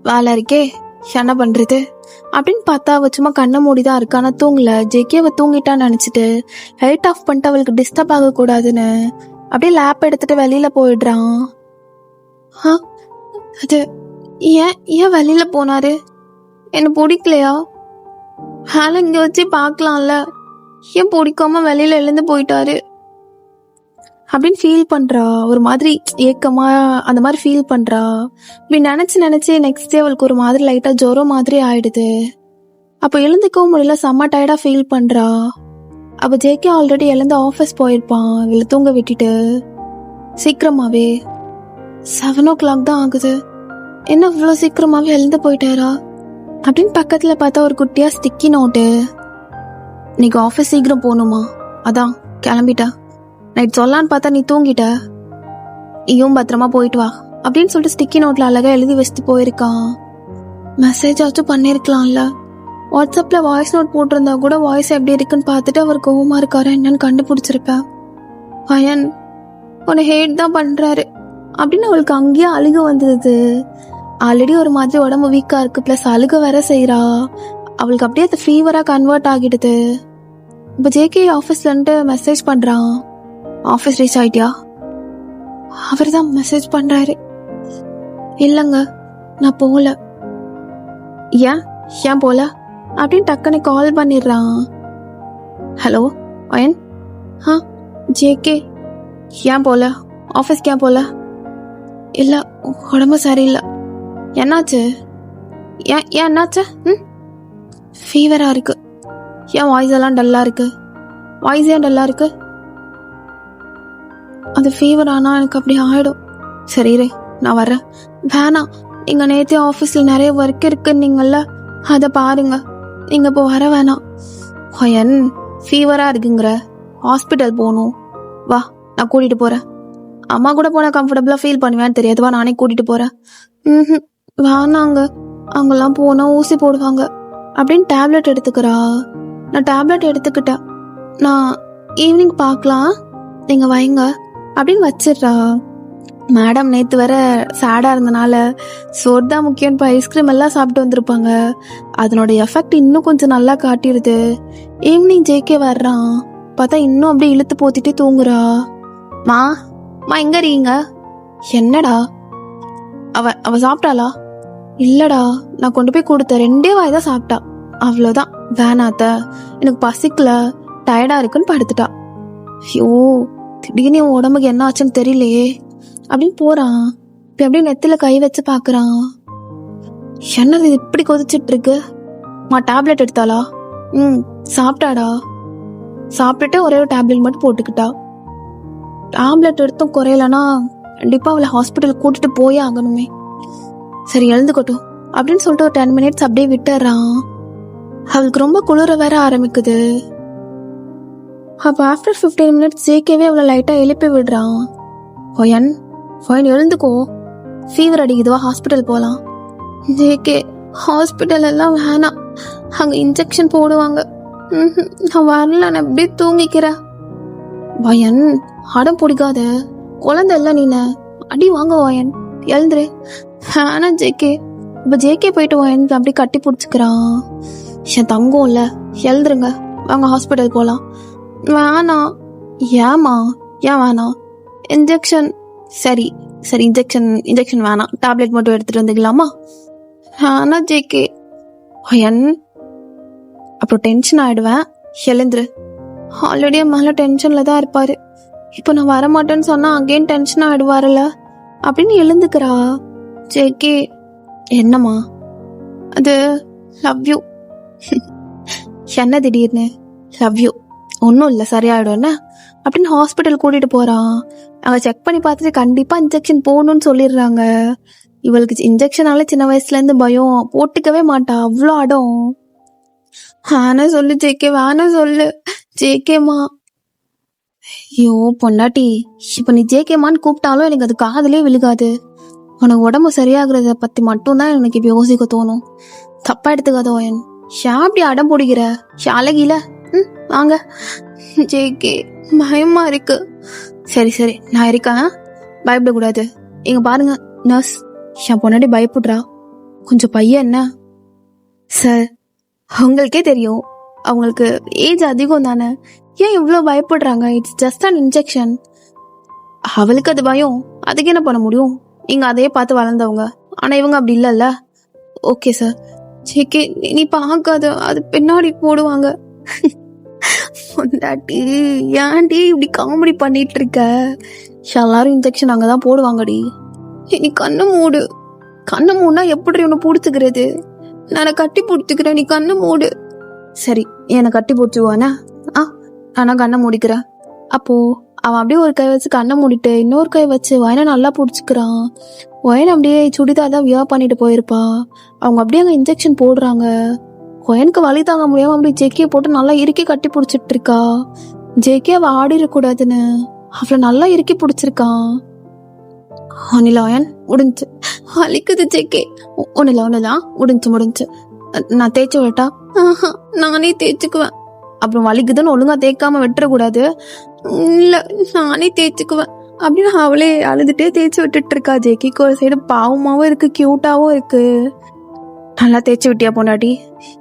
வேலை இருக்கே, என்ன பண்றது அப்படின்னு பார்த்தா அவ சும்மா கண்ணை மூடிதான் இருக்கா. ஆனா தூங்கல. ஜேகே அவ தூங்கிட்டான்னு நினைச்சிட்டு லைட் ஆஃப் பண்ணிட்டு அவளுக்கு டிஸ்டர்ப் ஆக கூடாதுன்னு அப்படியே லேப் எடுத்துட்டு வெளியில போயிடுறான். அது ஏன் வெளியில போனாரு? என்ன பிடிக்கலையா? வேலை இங்க வச்சு பாக்கலாம்ல, ஏன் பிடிக்காம வெளியில எழுந்து போயிட்டாரு அப்படின்னு ஃபீல் பண்றா. ஒரு மாதிரி ஏக்கமா அந்த மாதிரி ஃபீல் பண்றா. இப்படி நினைச்சு நெக்ஸ்ட் டே அவளுக்கு ஒரு மாதிரி லைட்டா ஜுரம் மாதிரி ஆயிடுது. அப்ப எழுந்துக்கவும் முடியல, செம்ம டயர்டா ஃபீல் பண்றா. அப்ப ஜேகே ஆல்ரெடி எழுந்து ஆஃபீஸ் போயிருப்பான் இவளை தூங்க விட்டுட்டு. சீக்கிரமாவே 7 o'clock தான் ஆகுது. என்ன இவ்வளோ சீக்கிரமாவே எழுந்து போயிட்டாரா அப்படின்னு பக்கத்துல பார்த்தா ஒரு குட்டியா ஸ்டிக்கி நோட்டு. இன்னைக்கு ஆஃபீஸ் சீக்கிரம் போகணுமா, அதான் கிளம்பிட்டா. நைட் சொல்லான்னு பார்த்தா நீ தூங்கிட்ட. நீயும் பத்திரமா போயிட்டு வா அப்படின்னு சொல்லிட்டு ஸ்டிக்கி நோட்ல அழகா எழுதி வச்சுட்டு போயிருக்கான். மெசேஜ் ஆச்சும் பண்ணிருக்கலாம்ல. வாட்ஸ்அப்ல வாய்ஸ் நோட் போட்டிருந்தா கூட வாய்ஸ் எப்படி இருக்குன்னு பார்த்துட்டு அவர் கோவமா இருக்காரா என்னன்னு கண்டுபிடிச்சிருப்பேன். அயன் உன்னை ஹேட் தான் பண்றாரு அப்படின்னு அவளுக்கு அங்கேயே அழுக வந்தது. ஆல்ரெடி ஒரு மாதிரி உடம்பு வீக்கா இருக்கு, பிளஸ் அழுக வேற செய்யறா. அவளுக்கு அப்படியே அது ஃபீவரா கன்வெர்ட் ஆகிடுது. இப்போ ஜேகே ஆஃபீஸ்ல இருந்து மெசேஜ் பண்றான். Office reach ஆயிட்டியா? அவர் தான் மெசேஜ் பண்றாரு. இல்லைங்க நான் போகல. ஏன் போல அப்படின்னு டக்குன்னு கால் பண்ணிடுறான். Hello iron. ஜேகே ஏன் போல, ஆஃபீஸ்க்கு ஏன் போல? இல்லை உடம்பு சரியில்லை. என்னாச்சு? ஏன் என்னாச்சு? ஃபீவரா இருக்கு. ஏன் வாய்ஸ் எல்லாம் டல்லா இருக்கு? வாய்ஸ் ஏன் டல்லா இருக்கு? அது ஃபீவர் ஆனா எனக்கு அப்படி ஆயிடும். சரி இரு நான் வரேன். வேணாம், நீங்க நேத்தே ஆஃபீஸ்ல நிறைய ஒர்க் இருக்குன்னீங்கல்ல, அதை பாருங்க. நீங்க இப்போ வர வேணாம். அயன் ஃபீவரா இருக்குங்கிற, ஹாஸ்பிட்டல் போகணும். வா நான் கூட்டிட்டு போறேன். அம்மா கூட போனா கம்ஃபர்டபுளா ஃபீல் பண்ணுவேன்னு தெரியாதுவா, நானே கூட்டிட்டு போறேன். வேணாங்க, அங்கெல்லாம் போனா ஊசி போடுவாங்க அப்படின்னு டேப்லெட் எடுத்துக்கிறா. நான் டேப்லெட் எடுத்துக்கிட்டேன், நான் ஈவினிங் பார்க்கலாம், நீங்க வைங்க அப்படின்னு வச்சிடுறா. மேடம் நேற்று வர சேடாக இருந்தனால சோறு தான் முக்கியம், இப்போ ஐஸ்கிரீம் எல்லாம் சாப்பிட்டு வந்திருப்பாங்க. அதனோட எஃபெக்ட் இன்னும் கொஞ்சம் நல்லா காட்டிடுது. ஈவினிங் ஜேகே வர்றான், பார்த்தா இன்னும் அப்படியே இழுத்து போத்திட்டு தூங்குறா. மா எங்க இருக்கீங்க? என்னடா? அவ சாப்பிட்டாளா? இல்லடா, நான் கொண்டு போய் கொடுத்த 2 வாய் தான் சாப்பிட்டா, அவ்வளோதான். வேணாத்த, எனக்கு பசிக்கல, டயர்டா இருக்குன்னு படுத்துட்டா. ஐயோ திடீர்னு உன் உடம்புக்கு என்ன ஆச்சுன்னு தெரியலையே அப்படின்னு போறான். இப்ப அப்படியே நெத்தில கை வச்சு பாக்குறான். என்னது இப்படி கொதிச்சிட்டு இருக்கு? டேப்லெட் எடுத்தாளா? சாப்பிட்டாடா. சாப்பிட்டுட்டு ஒரே ஒரு டேப்லெட் மட்டும் போட்டுக்கிட்டா. டேப்லெட் எடுத்தும் குறையலன்னா கண்டிப்பா அவளை ஹாஸ்பிட்டல் கூட்டிட்டு போயே ஆகணுமே. சரி எழுந்துக்கட்டும் அப்படின்னு சொல்லிட்டு ஒரு 10 minutes அப்படியே விட்டுறான். அவளுக்கு ரொம்ப குளிர வேற ஆரம்பிக்குது. அப்ப ஆஃப்டர் 15 minutes ஜேகேவே அவளை லைட்டா எழுப்பி விடுறான். ஃபயன் எழுந்துக்கோ, ஃபீவர் அடிக்குதுவா, ஹாஸ்பிட்டல் போலாம். ஜேகே ஹாஸ்பிட்டல் எல்லாம் வேணாம், அங்க இன்ஜெக்ஷன் போடுவாங்க. நான் வரல, நான் எப்படி தூங்கிக்கிறேன். வயன் அடம் பிடிக்காத, குழந்தை இல்ல நீன, அடி வாங்க வயன், எழுந்துரு. வேணா ஜேகே. இப்ப ஜேகே போயிட்டு வயன் அப்படி கட்டி பிடிச்சிக்கிறான். என் தங்கம் இல்ல, எழுந்துருங்க, வாங்க ஹாஸ்பிட்டல் போலாம். வேணாம். ஏமா ஏன் வேணாம்? இன்ஜெக்ஷன். சரி இன்ஜெக்ஷன் வேணாம், டேப்லெட் மட்டும் எடுத்துட்டு வந்துக்கலாமா? ஆனா ஜேகே. அயன் அப்புறம் டென்ஷன் ஆயிடுவேன், எழுந்துரு. ஆல்ரெடி மேல டென்ஷன்ல தான் இருப்பாரு, இப்போ நான் வரமாட்டேன்னு சொன்னா அகெயின் டென்ஷன் ஆயிடுவாருல அப்படின்னு எழுந்துக்கிறா. ஜேகே என்னம்மா? அது லவ் யூ. என்ன திடீர்னு லவ் யூ? ஒன்றும் இல்லை, சரியாயிடும் என்ன அப்படின்னு ஹாஸ்பிட்டல் கூட்டிட்டு போறான். அங்க செக் பண்ணி பார்த்துட்டு கண்டிப்பா இன்ஜெக்ஷன் போகணும்னு சொல்லிடுறாங்க. இவளுக்கு இன்ஜெக்ஷனால சின்ன வயசுல இருந்து பயம், போட்டுக்கவே மாட்டா, அவ்வளோ அடம். வேணா சொல்லு ஜேகே, வேணா சொல்லு ஜேகேமா. ஐயோ பொண்டாட்டி, இப்ப நீ ஜேகேமான்னு கூப்பிட்டாலும் எனக்கு அது காதலே விழுகாது. உனக்கு உடம்பு சரியாகிறத பத்தி மட்டும்தான் எனக்கு இப்ப யோசிக்க தோணும். தப்பா எடுத்துக்காத ஓயன். அப்படி அடம் போடுகிற அழகில. வாங்க ஜேகே, பயமா இருக்கு. சரி நான் இருக்கேன், பயப்படக்கூடாது. இங்க பாருங்க நர்ஸ், என் பொன்னாடி பயப்படுறா, கொஞ்சம் பையன் என்ன சார், அவங்களுக்கே தெரியும் அவங்களுக்கு ஏஜ் அதிகம் தானே, ஏன் இவ்வளோ பயப்படுறாங்க? It's just an injection. அவளுக்கு அது பயம், அதுக்கு என்ன பண்ண முடியும்? நீங்க அதையே பார்த்து வளர்ந்தவங்க, ஆனா இவங்க அப்படி இல்லைல்ல. Okay sir. ஜேகே நீ பார்க்காத, அது பின்னாடி போடுவாங்க. பொண்டாட்டி ஏன்டி இப்படி காமெடி பண்ணிட்டு இருக்க? எல்லாரும் இன்ஜெக்ஷன் அங்கதான் போடுவாங்கடி. நீ கண்ணை மூடு. கண்ணை மூடுனா எப்படி உன்னை பிடிச்சுக்கிறது? நான் கட்டி பிடிச்சுக்கிறேன், நீ கண்ணை மூடு. சரி என்னை கட்டி பிடிச்சுவானா? நானா கண்ணை மூடிக்கிறேன். அப்போ அவன் அப்படியே ஒரு கை வச்சு கண்ணை மூடிட்டு இன்னொரு கை வச்சு வயனை நல்லா பிடிச்சிக்கிறான். வயனை அப்படியே சுடிதார் தான் வியா பண்ணிட்டு போயிருப்பா. அவங்க அப்படியே அங்கே இன்ஜெக்ஷன் போடுறாங்க. வயனுக்கு வலி தாங்க முடியாம அப்படியே ஜெக்கியை போட்டு நல்லா இறுக்கி கட்டி பிடிச்சிட்டு இருக்கா. ஜெக்கி அவ ஆடிடக்கூடாதுன்னு அவளை நல்லா இறுக்கி பிடிச்சிருக்கான். ஒன்னில வயன் முடிஞ்சு வலிக்குது ஜெக்கி. ஒன்னிலாம் முடிஞ்சு நான் தேய்ச்சி விட்டா நானே தேய்ச்சிக்குவேன். அப்புறம் வலிக்குதுன்னு ஒழுங்கா தேய்க்காம விட்டுறக்கூடாது. இல்ல நானே தேய்ச்சிக்குவேன் அப்படின்னு அவளே அழுதுட்டே தேய்ச்சி விட்டுட்டு இருக்கா. ஜெக்கிக்கு ஒரு சைடு பாவமாவும் இருக்கு, கியூட்டாவும் இருக்கு. நல்லா தேய்ச்சி விட்டியா பொண்டாட்டி?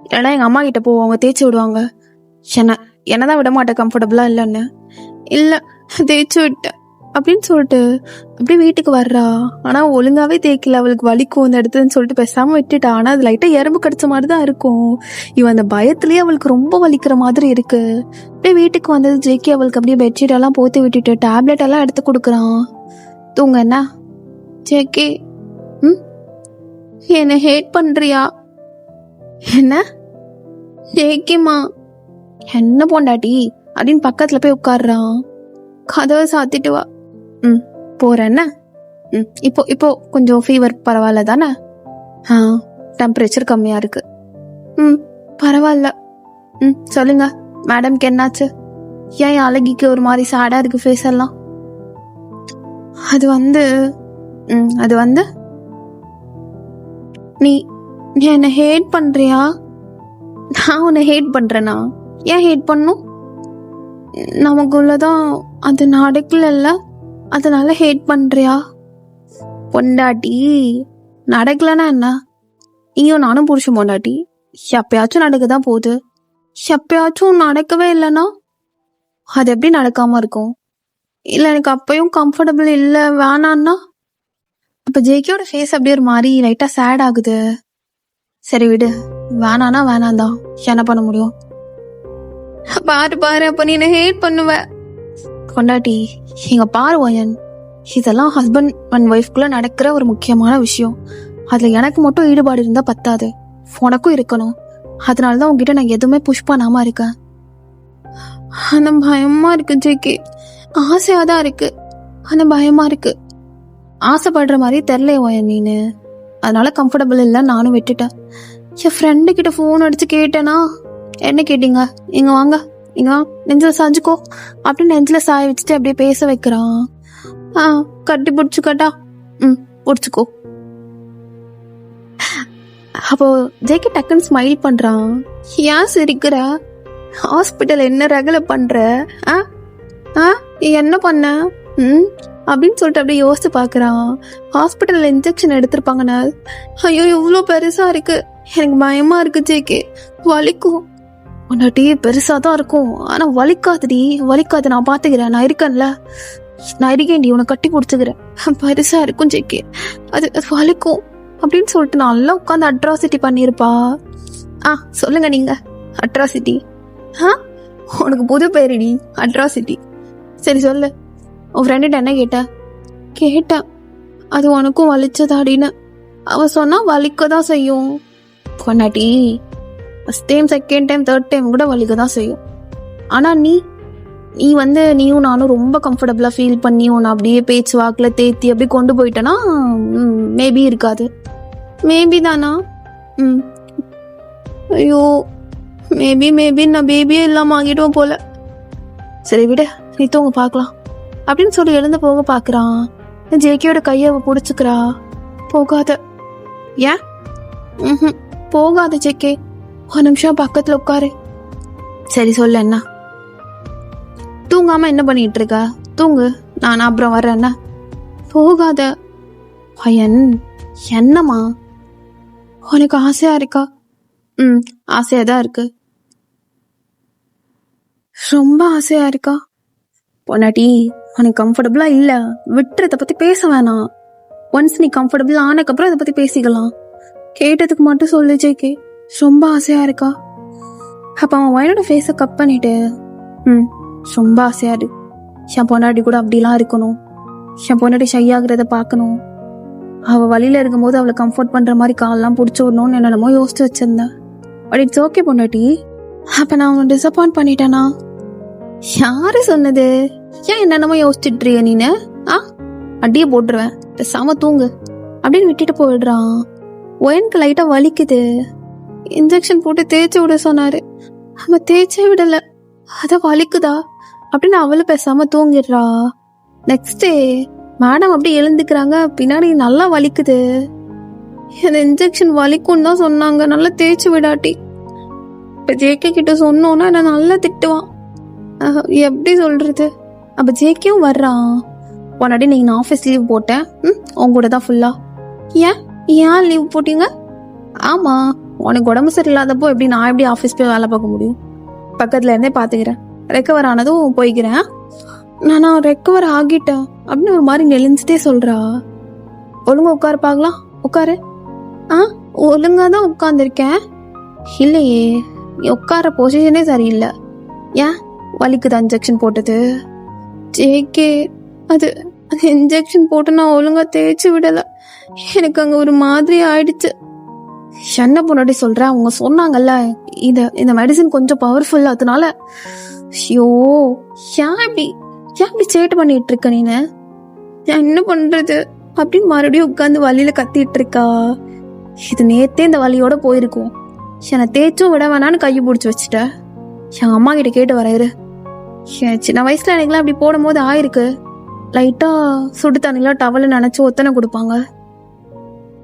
இல்லைன்னா எங்க அம்மா கிட்ட அவங்க தேய்ச்சி விடுவாங்க. என்னதான் விட மாட்டேன் கம்ஃபர்டபுளா இல்லைன்னு. இல்ல தேய்ச்சி விட்டேன் அப்படின்னு சொல்லிட்டு அப்படியே வீட்டுக்கு வர்றா. ஆனா ஒழுங்காவே தேய்க்கல, அவளுக்கு வலிக்கும் அந்த இடத்துன்னு சொல்லிட்டு பேசாம விட்டுட்டா. ஆனா அது லைட்டா எறும்பு கடிச்ச மாதிரிதான் இருக்கும். இவன் அந்த பயத்திலேயே அவளுக்கு ரொம்ப வலிக்கிற மாதிரி இருக்கு. அப்படியே வீட்டுக்கு வந்தது ஜெக்கி அவளுக்கு அப்படியே பெட்ஷீட் எல்லாம் போத்தி விட்டுட்டு டேப்லெட் எல்லாம் எடுத்து கொடுக்குறான். தூங்க என்ன ஜெக்கி? என்ன ஹேட் பண்றியா? என்ன ஜெக்கிமா? என்ன பொண்டாட்டி அப்படின்னு பக்கத்துல போய் உட்கார்றான். கதவை சாத்திட்டு வா. போறேன் என்ன? இப்போ கொஞ்சம் ஃபீவர் பரவாயில்ல தானே? டெம்பரேச்சர் கம்மியா இருக்கு. பரவாயில்ல. சொல்லுங்க மேடம்க்கு என்னாச்சு? ஏன் அழகிக்கு ஒரு மாதிரி சேடா இருக்கு ஃபேஸ் எல்லாம்? அது வந்து நீ என்ன ஹேட் பண்றியா? நான் உன்னை ஹேட் பண்றேனா? ஏன் ஹேட் பண்ணும்? நமக்குள்ளதான் அது நடக்கல, அதனால ஹேட் பண்றியா? பொண்டாட்டி நடக்கலன்னா என்ன? நீயும் நானும் புருஷன் பொண்டாட்டி. எப்பயாச்சும் நடக்கதான் போகுது. எப்பயாச்சும் நடக்கவே இல்லைன்னா அது எப்படி நடக்காம இருக்கும்? இல்ல எனக்கு அப்பயும் கம்ஃபர்டபுள் இல்ல வேணான்னா அப்ப ஜேக்கியோட ஃபேஸ் அப்படியே ஒரு மாதிரி லைட்டா சேட் ஆகுது. சரி விடு, வேணானா வேணாந்தான், என்ன பண்ண முடியும்? பாரு அப்ப நீ என்ன ஹேட் பண்ணுவ. கொண்டாட்டி இங்க பாரு வயன், இதெல்லாம் ஹஸ்பண்ட் அண்ட் ஒய்ஃப்குள்ள நடக்கிற ஒரு முக்கியமான விஷயம். அதுல எனக்கு மட்டும் ஈடுபாடு இருந்தா பத்தாது, உனக்கும் இருக்கணும். அதனாலதான் உங்ககிட்ட நான் எதுவுமே புஷ் பண்ணாம இருக்கேன். ஆனா பயமா இருக்கு ஜெக்கி. ஆசையாதான் இருக்கு, ஆனா பயமா இருக்கு. ஆசைப்படுற மாதிரி தெரியல வயன் நீனு, அதனால கம்ஃபர்டபுள் இல்ல நானும் விட்டுட்டேன். என் ஃப்ரெண்டு கிட்ட போன் அடிச்சு கேட்டேனா, என்ன கேட்டீங்க? இங்க வாங்க, இங்க நெஞ்சில சாஞ்சுக்கோ அப்படின்னு நெஞ்சில சாய வச்சுட்டு அப்படியே பேச வைக்கிறான். கட்டி பிடிச்சுக்கட்டா? பிடிச்சுக்கோ. அப்போ ஜெய்கி டக்குன்னு ஸ்மைல் பண்றான். ஏன் சிரிக்கிற? ஹாஸ்பிட்டல் என்ன ரகல பண்ற? என்ன பண்ண அப்படின்னு சொல்லிட்டு அப்படியே யோசிச்சு பாக்குறான். ஹாஸ்பிட்டல்ல இன்ஜெக்ஷன் எடுத்திருப்பாங்கண்ணா. ஐயோ இவ்வளவு பெருசா இருக்கு, எனக்கு பயமா இருக்கு ஜெய்கி, வலிக்கும். உன்னாட்டி பெருசாதான் இருக்கும், ஆனா வலிக்காதுடி, வலிக்காது. நான் பாத்துக்கிறேன், நான் இருக்கேன்ல, நான் இருக்கேன்டி, உன்னை கட்டி பிடிச்சுக்கிறேன். பெருசா இருக்கும் ஜெய்கி, அது வலிக்கும் அப்படின்னு சொல்லிட்டு நல்லா உட்காந்து அட்ராசிட்டி பண்ணிருப்பா. சொல்லுங்க நீங்க அட்ராசிட்டி. உனக்கு புது பேருடி அட்ராசிட்டி. சரி சொல்லு, உன் ஃப்ரெண்டுகிட்ட என்ன கேட்டேன். அது உனக்கும் வலிச்சதாடின்னு. அவ சொன்னா வலிக்கதான் செய்யும் பொன்னாட்டி. First time, second time, third time கூட வலிக்கதான் செய்யும். ஆனா நீ நீயும் நானும் ரொம்ப கம்ஃபர்டபுளா ஃபீல் பண்ணி உன்னை அப்படியே பேச்சு வாக்குல தேத்தி அப்படி கொண்டு போயிட்டேன்னா மேபி இருக்காது. மேபி தானா? ஐயோ மேபி நான் பேபியே இல்லாம ஆகிட்டோம் போல. சரி விட, நீ தூங்க பாக்கலாம் அப்படின்னு சொல்லி எழுந்து போக பாக்குறான். ஜேக்கியோட கைய புடிச்சுக்கிறா. போகாத. ஏன்? போகாத ஜேக்கே, ஒரு நிமிஷம் பக்கத்துல உட்காரு. சரி சொல்லு, என்ன? தூங்காம என்ன பண்ணிட்டு இருக்க? தூங்கு, நான் அப்புறம் வர்றேன். என்ன? போகாத. பையன் என்னம்மா, உனக்கு ஆசையா இருக்கா? ஆசையாதான் இருக்கு. ரொம்ப ஆசையா இருக்கா? பொன்னாட்டி உனக்கு கம்ஃபர்டபுளா இல்ல, விட்டுறத பத்தி பேச வேணாம். ஒன்ஸ் நீ கம்ஃபர்டபுள் ஆனக்கப்புறம் அதை பத்தி பேசிக்கலாம். கேட்டதுக்கு மட்டும் சொல்லு ஜேகே, ரொம்ப ஆசையா இருக்கா? அப்ப அவன் வயனோட ஃபேஸ கட் பண்ணிட்டு, ரொம்ப ஆசையா இருக்கு. என் பொண்டாட்டி கூட அப்படிலாம் இருக்கணும், என் பொண்டாட்டி ஷை ஆகுறத பாக்கணும், அவ வழியில இருக்கும்போது அவளை கம்ஃபர்ட் பண்ற மாதிரி காலெல்லாம் பிடிச்சி விடணும்னு என்னென்னமோ யோசிச்சு வச்சிருந்தேன். பட் இட்ஸ் ஓகே பொண்டாட்டி. அப்ப நான் அவனை டிசப்பாயிண்ட் பண்ணிட்டேனா? யாரு சொன்னது? ஏன் என்னென்னமோ யோசிச்சுட்டு இருக்க நீனு? அடியே போட்டுருவேன், பேசாம தூங்கு அப்படின்னு விட்டுட்டு போயிடுறான். ஒயனுக்கு லைட்டா வலிக்குது. இன்ஜெக்ஷன் போட்டு தேய்ச்சி விட சொன்னாரு, அவன் தேய்ச்சே விடல. அத வலிக்குதா அப்படின்னு அவளும் பேசாம தூங்கிடுறா. நெக்ஸ்ட் டே மேடம் அப்படி எழுந்துக்கிறாங்க, பின்னாடி நல்லா வலிக்குது. இந்த இன்ஜெக்ஷன் வலிக்கும் தான் சொன்னாங்க, நல்லா தேய்ச்சி விடாட்டி. இப்ப ஜேகே கிட்ட சொன்னோன்னா என்ன நல்லா திட்டுவான். எப்படி சொல்றது? அப்ப ஜேகேவும் வர்றான். உன்னாடி நீங்க நான் ஆஃபீஸ் லீவ் போட்டேன், உங்க கூட தான் ஃபுல்லா. ஏன் லீவ் போட்டீங்க? ஆமா, உனக்கு உடம்பு சரியில்லாதப்போ எப்படி நான் எப்படி ஆஃபீஸ் போய் வேலை பார்க்க முடியும்? பக்கத்துல இருந்தே பாத்துக்கிறேன், ரெக்கவர் ஆனதும் போய்க்கிறேன். நான் ரெக்கவர் ஆகிட்டேன் அப்படின்னு ஒரு மாதிரி நெளிஞ்சிட்டே சொல்றா. ஒழுங்கா உட்காரு பார்க்கலாம், உட்காரு. ஒழுங்காதான் உட்கார்ந்துருக்கேன். இல்லையே, நீ உட்கார பொசிஷனே சரியில்லை. ஏன் வலிக்குதா இன்ஜெக்ஷன் போட்டது? ஜேகே, அது இன்ஜெக்ஷன் போட்டு நான் ஒழுங்கா தேய்ச்சி விடல, எனக்கு அங்க ஒரு மாதிரி ஆயிடுச்சு. என்ன பொண்ணாடி சொல்ற? அவங்க சொன்னாங்கல்ல இந்த மெடிசன் கொஞ்சம் பவர்ஃபுல், அதனால. ஐயோ, ஏன் இப்படி சேட்டை பண்ணிட்டு இருக்க நீனு? என்ன பண்றது அப்படின்னு மறுபடியும் உட்காந்து வலியில கத்திட்டு இருக்கா. இது நேத்தே இந்த வலியோட போயிருக்கும். என்னை தேய்ச்சும் விட வேணான்னு கையை பிடிச்சி வச்சுட்ட. என் அம்மா கிட்ட கேட்டு வரையிரு. சின்ன வயசுல எனக்குலாம் அப்படி போடும் போது ஆயிருக்கு. லைட்டா சுடு தண்ணில டவல நினைச்சு ஒத்தனை கொடுப்பாங்க.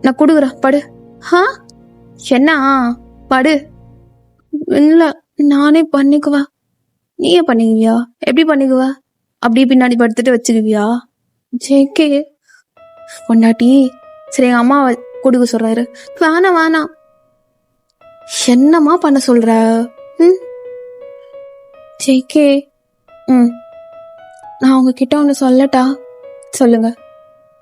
நான் கொடுக்குறேன், படு. என்ன படு. இல்ல, நானே பண்ணிக்குவா. நீயே பண்ணிக்குவியா? எப்படி பண்ணிக்குவா? அப்படியே பின்னாடி படுத்துட்டு வச்சுக்குவியா? ஜேகே பொண்டாட்டி, சரி எங்க அம்மா கொடுக்க சொல்றாரு. வேணாம். என்னம்மா பண்ண சொல்ற? ஜேகே, நான் உங்ககிட்ட ஒன்று சொல்லட்டா? சொல்லுங்க.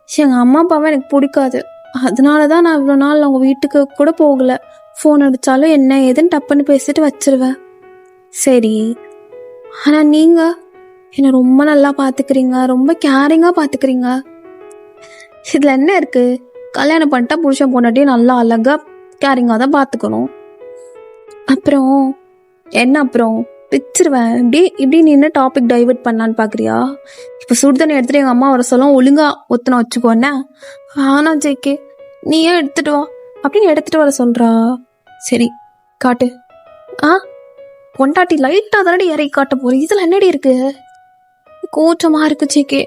எங்க அம்மா அப்பாவை எனக்கு பிடிக்காது, அதனாலதான் நான் இவ்வளோ நாள் அவங்க வீட்டுக்கு கூட போகல. ஃபோன் அடிச்சாலும் என்ன ஏதுன்னு டப்புன்னு பேசிட்டு வச்சிருவேன். சரி, ஆனா நீங்க என்ன ரொம்ப நல்லா பாத்துக்கிறீங்க, ரொம்ப கேரிங்கா பாத்துக்கிறீங்க. இதுல என்ன இருக்கு? கல்யாணம் பண்ணிட்டா புருஷன் பொண்டாட்டியும் நல்லா அழகா கேரிங்கா தான் பாத்துக்கணும். அப்புறம் என்ன? அப்புறம் பிச்சிருவேன். இப்படி நீ என்ன டாபிக் டைவர்ட் பண்ணான்னு பாக்குறியா? இப்ப சுடுதண்ணி எடுத்துட்டு எங்க அம்மா வர சொல்ல ஒழுங்கா ஒத்தனை வச்சுக்கோன்னா. ஆனா ஜேகே, நீயே எடுத்துட்டு வா அப்படின்னு எடுத்துட்டு வர சொல்றா. சரி காட்டு. பொண்டாட்டி லைட்டா தானடி இறக்கி காட்ட போறேன், இதுல என்னடி இருக்கு? கூச்சமா இருக்கு ஜேகே.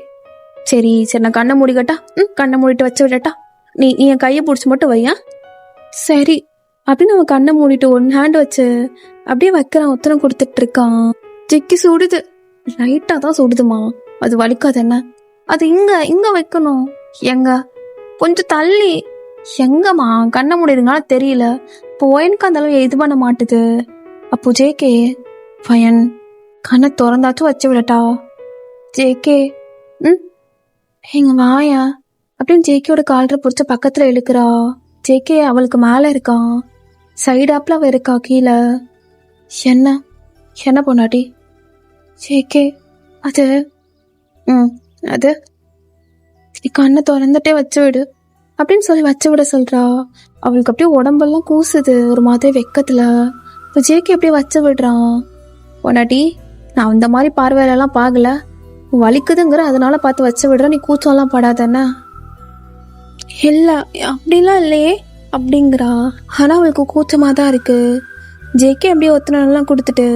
சரி நான் கண்ணை மூடிக்கட்டா? கண்ணை மூடிட்டு வச்சு விடட்டா? நீ என் கையை பிடிச்சி மட்டும் வையா. சரி அப்படின்னு அவன் கண்ணை மூடிட்டு ஒன் ஹேண்ட் வச்சு அப்படியே வைக்கிறான், ஒத்தனை கொடுத்துட்டு இருக்கான். ஜெக்கி சுடுது, லைட்டா தான் சுடுதுமா, அது வலிக்காது என்ன? அது இங்க வைக்கணும். எங்க? கொஞ்சம் தள்ளி. எங்கம்மா? கண்ணை மூடிடுங்களா தெரியல. இப்போ ஒயனுக்கு அந்த அளவு இது பண்ண மாட்டுது. அப்போ ஜேகே, பையன் கண்ணை திறந்தாச்சும் வச்சு விடட்டா? ஜேகே, எங்க வாயா அப்படின்னு ஜேகேயோட கால்ற பிடிச்ச பக்கத்துல இழுக்கிறா. ஜேகே அவளுக்கு மேல இருக்கான், சைடாப்ல அவ இருக்கா கீழே. என்ன பொண்டாட்டி? ஜேகே, அது நீ கண்ணை திறந்துட்டே வச்சு விடு அப்படின்னு சொல்லி வச்சு விட சொல்றா. அவளுக்கு அப்படியே உடம்பெல்லாம் கூசுது ஒரு மாதிரி வெக்கத்துல. இப்போ ஜேகே அப்படியே வச்சு விடுறான். பொண்டாட்டி, நான் இந்த மாதிரி பார்வையிலலாம் பார்க்கல, வலிக்குதுங்கிற அதனால பார்த்து வச்சு விடுற, நீ கூச்சம்லாம் படாதன்னா. இல்ல அப்படிலாம் இல்லையே அப்படிங்கிறா. ஆனா அவளுக்கு கூச்சமா தான் இருக்கு. ஜேகே அப்படியே ஒத்தனெல்லாம் கொடுத்துட்டு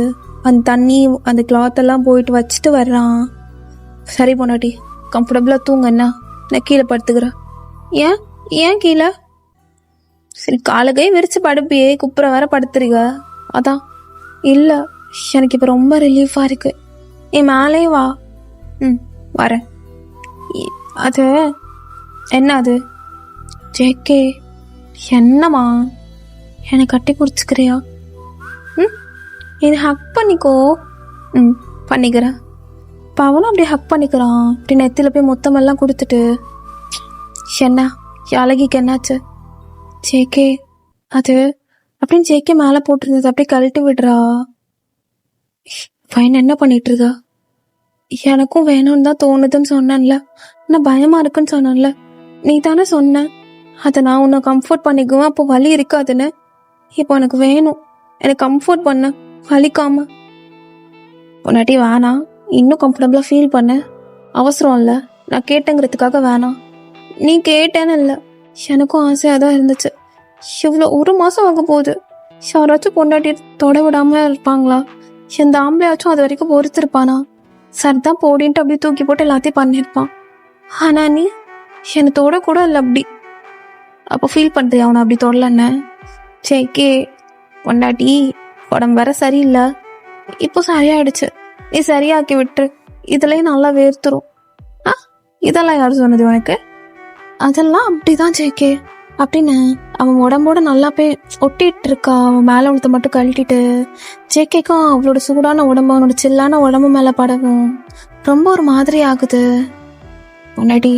அந்த தண்ணி அந்த கிளாத் எல்லாம் போயிட்டு வச்சுட்டு வர்றான். சரி பொண்டாட்டி, கம்ஃபர்டபுளா தூங்கண்ணா, நான் கீழே படுத்துக்கிறேன். ஏன் கீழே? சரி காலகை விரிச்சு படுப்பியே, குப்புற வேற படுத்துறீங்க அதான். இல்ல, எனக்கு இப்ப ரொம்ப ரிலீஃபா இருக்கு, நீ மேலே வா. வரேன். அது என்ன? அது ஜேகே, என்னம்மா? என்னை கட்டி குடிச்சுக்கிறியா? என்னை ஹக் பண்ணிக்கோ. பண்ணிக்கிறேன். இப்போ அவனும் அப்படியே ஹக் பண்ணிக்கிறான். அப்படி நெத்தில போய் மொத்தமெல்லாம் கொடுத்துட்டு, என்ன அழகிக்கு என்னாச்சு? ஜேகே, அது அப்படின்னு ஜேகே மேலே போட்டிருந்தது அப்படியே கழட்டி விடுறா. பையன் என்ன பண்ணிட்டு இருக்கா? எனக்கும் வேணும்னு தான் தோணுதுன்னு சொன்னேன்ல, நான் பயமா இருக்குன்னு சொன்னேன்ல, நீ தானே சொன்ன அதை நான் உன்னை கம்ஃபர்ட் பண்ணிக்குவேன், அப்போ வலி இருக்காதுன்னு. இப்போ எனக்கு வேணும், எனக்கு கம்ஃபர்ட் பண்ண வலிக்காம. பொண்டாட்டி வேணாம், இன்னும் கம்ஃபர்டபுளாக ஃபீல் பண்ண அவசரம் இல்லை. நான் கேட்டேங்கிறதுக்காக வேணாம். நீ கேட்டேன்னு இல்லை, எனக்கும் ஆசையாக தான் இருந்துச்சு. இவ்வளோ 1 மாதம் ஆக போகுது. யாராச்சும் பொண்டாட்டி தொட விடாமல் இருப்பாங்களா? எந்த ஆம்பளையாச்சும் அது வரைக்கும் பொறுத்திருப்பானா? சார் தான் போடின்ட்டு அப்படியே தூக்கி போட்டு எல்லாத்தையும் பண்ணியிருப்பான். ஆனால் நீ என்னை தொட கூட இல்லை அப்படி. அப்போ ஃபீல் பண்ணுறியா அவனை அப்படி தொடலன்னு? சேக்கே பொண்டாட்டி உடம்பு வேற சரியில்லை, இப்போ சரியாயிடுச்சு, நீ சரியாக்கி விட்டுரு, இதுலயும் நல்லா வேர்த்துரும். இதெல்லாம் யார் சொன்னது உனக்கு? அதெல்லாம் அப்படிதான் ஜேகே அப்படின்னு அவன் உடம்போட நல்லா போய் ஒட்டிட்டு இருக்கா. அவன் மேல உளுத்த மட்டும் கழட்டிட்டு ஜேகேக்கும் அவளோட சூடான உடம்பு அவனோட சில்லான உடம்பு மேல படவும் ரொம்ப ஒரு மாதிரி ஆகுது. முன்னாடி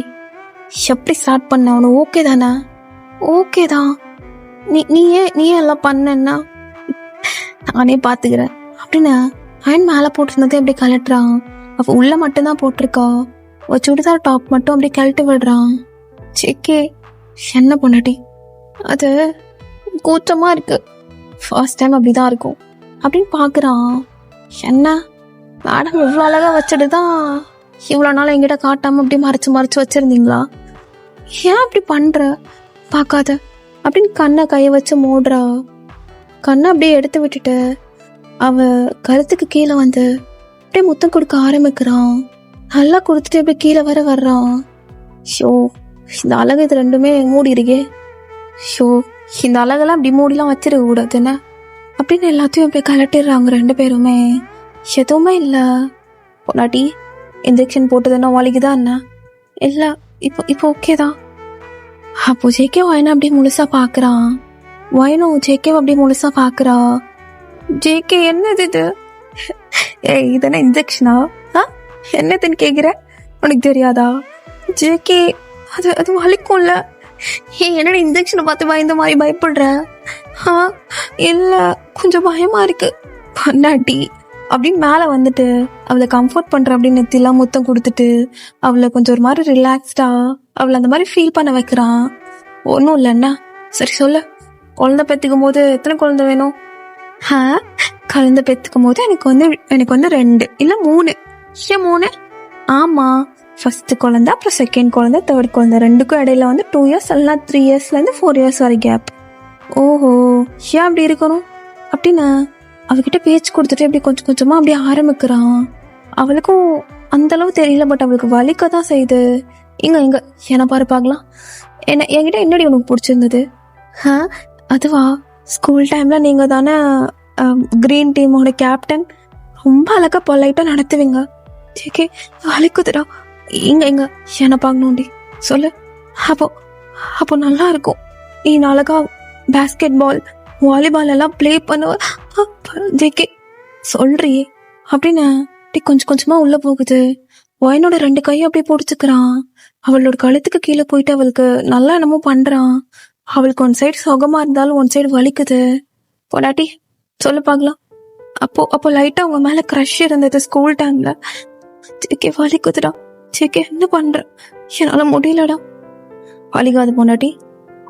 எப்படி ஸ்டார்ட் பண்ண? அவனு ஓகே தானே? ஓகே தான். நீ எல்லாம் பண்ணா நானே பாத்துக்கிறேன் அப்படின்னு அயன் மேல போட்டிருந்ததே அப்படி கழட்டுறான். அவ உள்ள மட்டும்தான் போட்டிருக்கா. ஒரு சுடிதார் டாப் மட்டும் அப்படி கழட்டி விடுறான். சேக்கே என்ன பொண்டாட்டி, அது கூச்சமா இருக்கு, ஃபர்ஸ்ட் டைம் அப்படிதான் இருக்கும் அப்படின்னு பாக்குறான். என்ன மேடம் இவ்வளோ அழகா வச்சுட்டுதான் இவ்வளோ நாள் என்கிட்ட காட்டாம அப்படி மறைச்சு வச்சிருந்தீங்களா? ஏன் அப்படி பண்ற? பார்க்காத அப்படின்னு கண்ணை கையை வச்சு மூடுறா. கண்ணை அப்படியே எடுத்து விட்டுட்டு அவ கருத்துக்கு கீழே வந்து அப்படியே முத்தம் கொடுக்க ஆரம்பிக்கிறான். நல்லா கொடுத்துட்டு அப்படியே கீழே வர்றான். ஷோ இந்த அழகு இது ரெண்டுமே மூடி இருக்கே. ஷோ இந்த அழகெல்லாம் அப்படி மூடிலாம் வச்சிருக்க கூடாது என்ன அப்படின்னு எல்லாத்தையும் அப்படியே கலட்டிடுறாங்க 2 பேருமே. எதுவுமே இல்லை பொண்டாட்டி, இன்ஜெக்ஷன் போட்டதுன்னா வலிக்குதான் என்ன? இல்லை இப்போ ஓகே தான். அப்போ ஜேகே வயனை அப்படியே முழுசா பாக்குறான். வயனும் ஜேகேவை அப்படியே முழுசா பாக்குறா. ஜேகே என்னது இது? ஏய் இதென்ன இன்ஜெக்ஷனா? என்னதுன்னு கேக்குற? உனக்கு தெரியாதா? ஜேகே அது வலிக்கும்ல. என்னோட இன்ஜெக்ஷனை பார்த்து பயந்த மாதிரி பயப்படுற? இல்ல கொஞ்சம் பயமா இருக்கு பொண்டாட்டி அப்படின்னு மேல வந்துட்டு அவளை கம்ஃபர்ட் பண்ற அப்படின்னு நெத்திலாம் முத்தம் கொடுத்துட்டு அவளை கொஞ்சம் ஒரு மாதிரி ரிலாக்ஸ்டா அவளை அந்த மாதிரி ஃபீல் பண்ண வைக்கிறான். ஒன்றும் இல்லைன்னா சரி சொல்லு, குழந்தை பெற்றுக்கும் போது எத்தனை குழந்தை வேணும்? குழந்தை பெற்றுக்கும் போது எனக்கு வந்து 2 இல்லை 3. ஏன் 3? ஆமா, ஃபர்ஸ்ட் குழந்தை, அப்புறம் செகண்ட் குழந்தை, தேர்ட் குழந்தை, 2க்கும் இடையில வந்து 2 இயர்ஸ் இல்லைன்னா 3 இயர்ஸ்லேருந்து 4 இயர்ஸ் வரை கேப். ஓஹோ, ஏன் அப்படி இருக்கணும் அப்படின்னு அவகிட்ட பேச்சு கொடுத்துட்டு அப்படி கொஞ்சம் கொஞ்சமா அப்படியே ஆரம்பிக்கிறான். அவளுக்கும் அந்த அளவு தெரியல, பட் அவளுக்கு வலிக்க தான் செய்யுது. இங்க என்ன பாரு பார்க்கலாம். என்கிட்ட என்னடி உனக்கு பிடிச்சிருந்தது? அதுவா, ஸ்கூல் டைம்ல நீங்க தானே கிரீன் டீமோட கேப்டன், ரொம்ப அழகா பொலைட்டா நடத்துவீங்க. சரி வலிக்குதுடா. இங்க என்ன பார்க்கணும்டி சொல்லு. அப்போ நல்லா இருக்கும். நீ அழகா பேஸ்கெட் பால், வாலிபால் எல்லாம் பிளே பண்ணுவ ஜேகே சொல்றியே அப்படின்னு கொஞ்சம் கொஞ்சமா உள்ள போகுது. வயனோட 2 கையும் அப்படியே பிடிச்சுக்கிறான். அவளோட கழுத்துக்கு கீழே போயிட்டு அவளுக்கு நல்லா என்னமோ பண்றான். அவளுக்கு 1 சைடு சுகமா இருந்தாலும் 1 சைடு வலிக்குது. பொண்டாட்டி சொல்லு பார்க்கலாம். அப்போ லைட்டா அவங்க மேல க்ரஷ் இருந்தது ஸ்கூல் டைம்ல. ஜேகே வலிக்குதுடா. ஜேகே என்ன பண்ற? என்னால முடியலடா. வலிக்காது பொண்டாட்டி,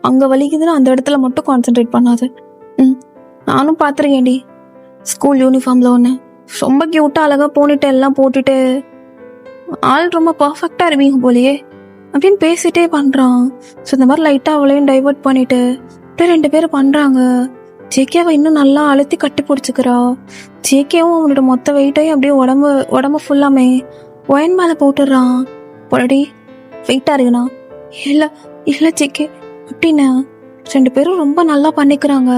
அங்க வலிக்குதுன்னா அந்த இடத்துல மட்டும் கான்சென்ட்ரேட் பண்ணாது. நானும் பாத்துருக்கேன்டி, ஸ்கூல் யூனிஃபார்ம்ல ஒண்ணு ரொம்ப கியூட்டா அழகா போனிட்டு எல்லாம் போட்டுட்டு ஆள் ரொம்ப பர்ஃபெக்டா இருவீங்க போலியே அப்படின்னு பேசிட்டே பண்றான். ஸோ இந்த மாதிரி லைட்டா அவளையும் டைவர்ட் பண்ணிட்டு அப்படியே 2 பேரும் பண்றாங்க. ஜேகேவை இன்னும் நல்லா அழுத்தி கட்டி பிடிச்சிக்கிறா. ஜேகேவும் அவனோட மொத்த வெயிட்டையும் அப்படியே உடம்பு ஃபுல்லாமே ஒயன் மேல போட்டுடுறான். பொடி வெயிட்டா இருக்குண்ணா. இல்ல ஜேகே அப்படின்னு 2 பேரும் ரொம்ப நல்லா பண்ணிக்கிறாங்க.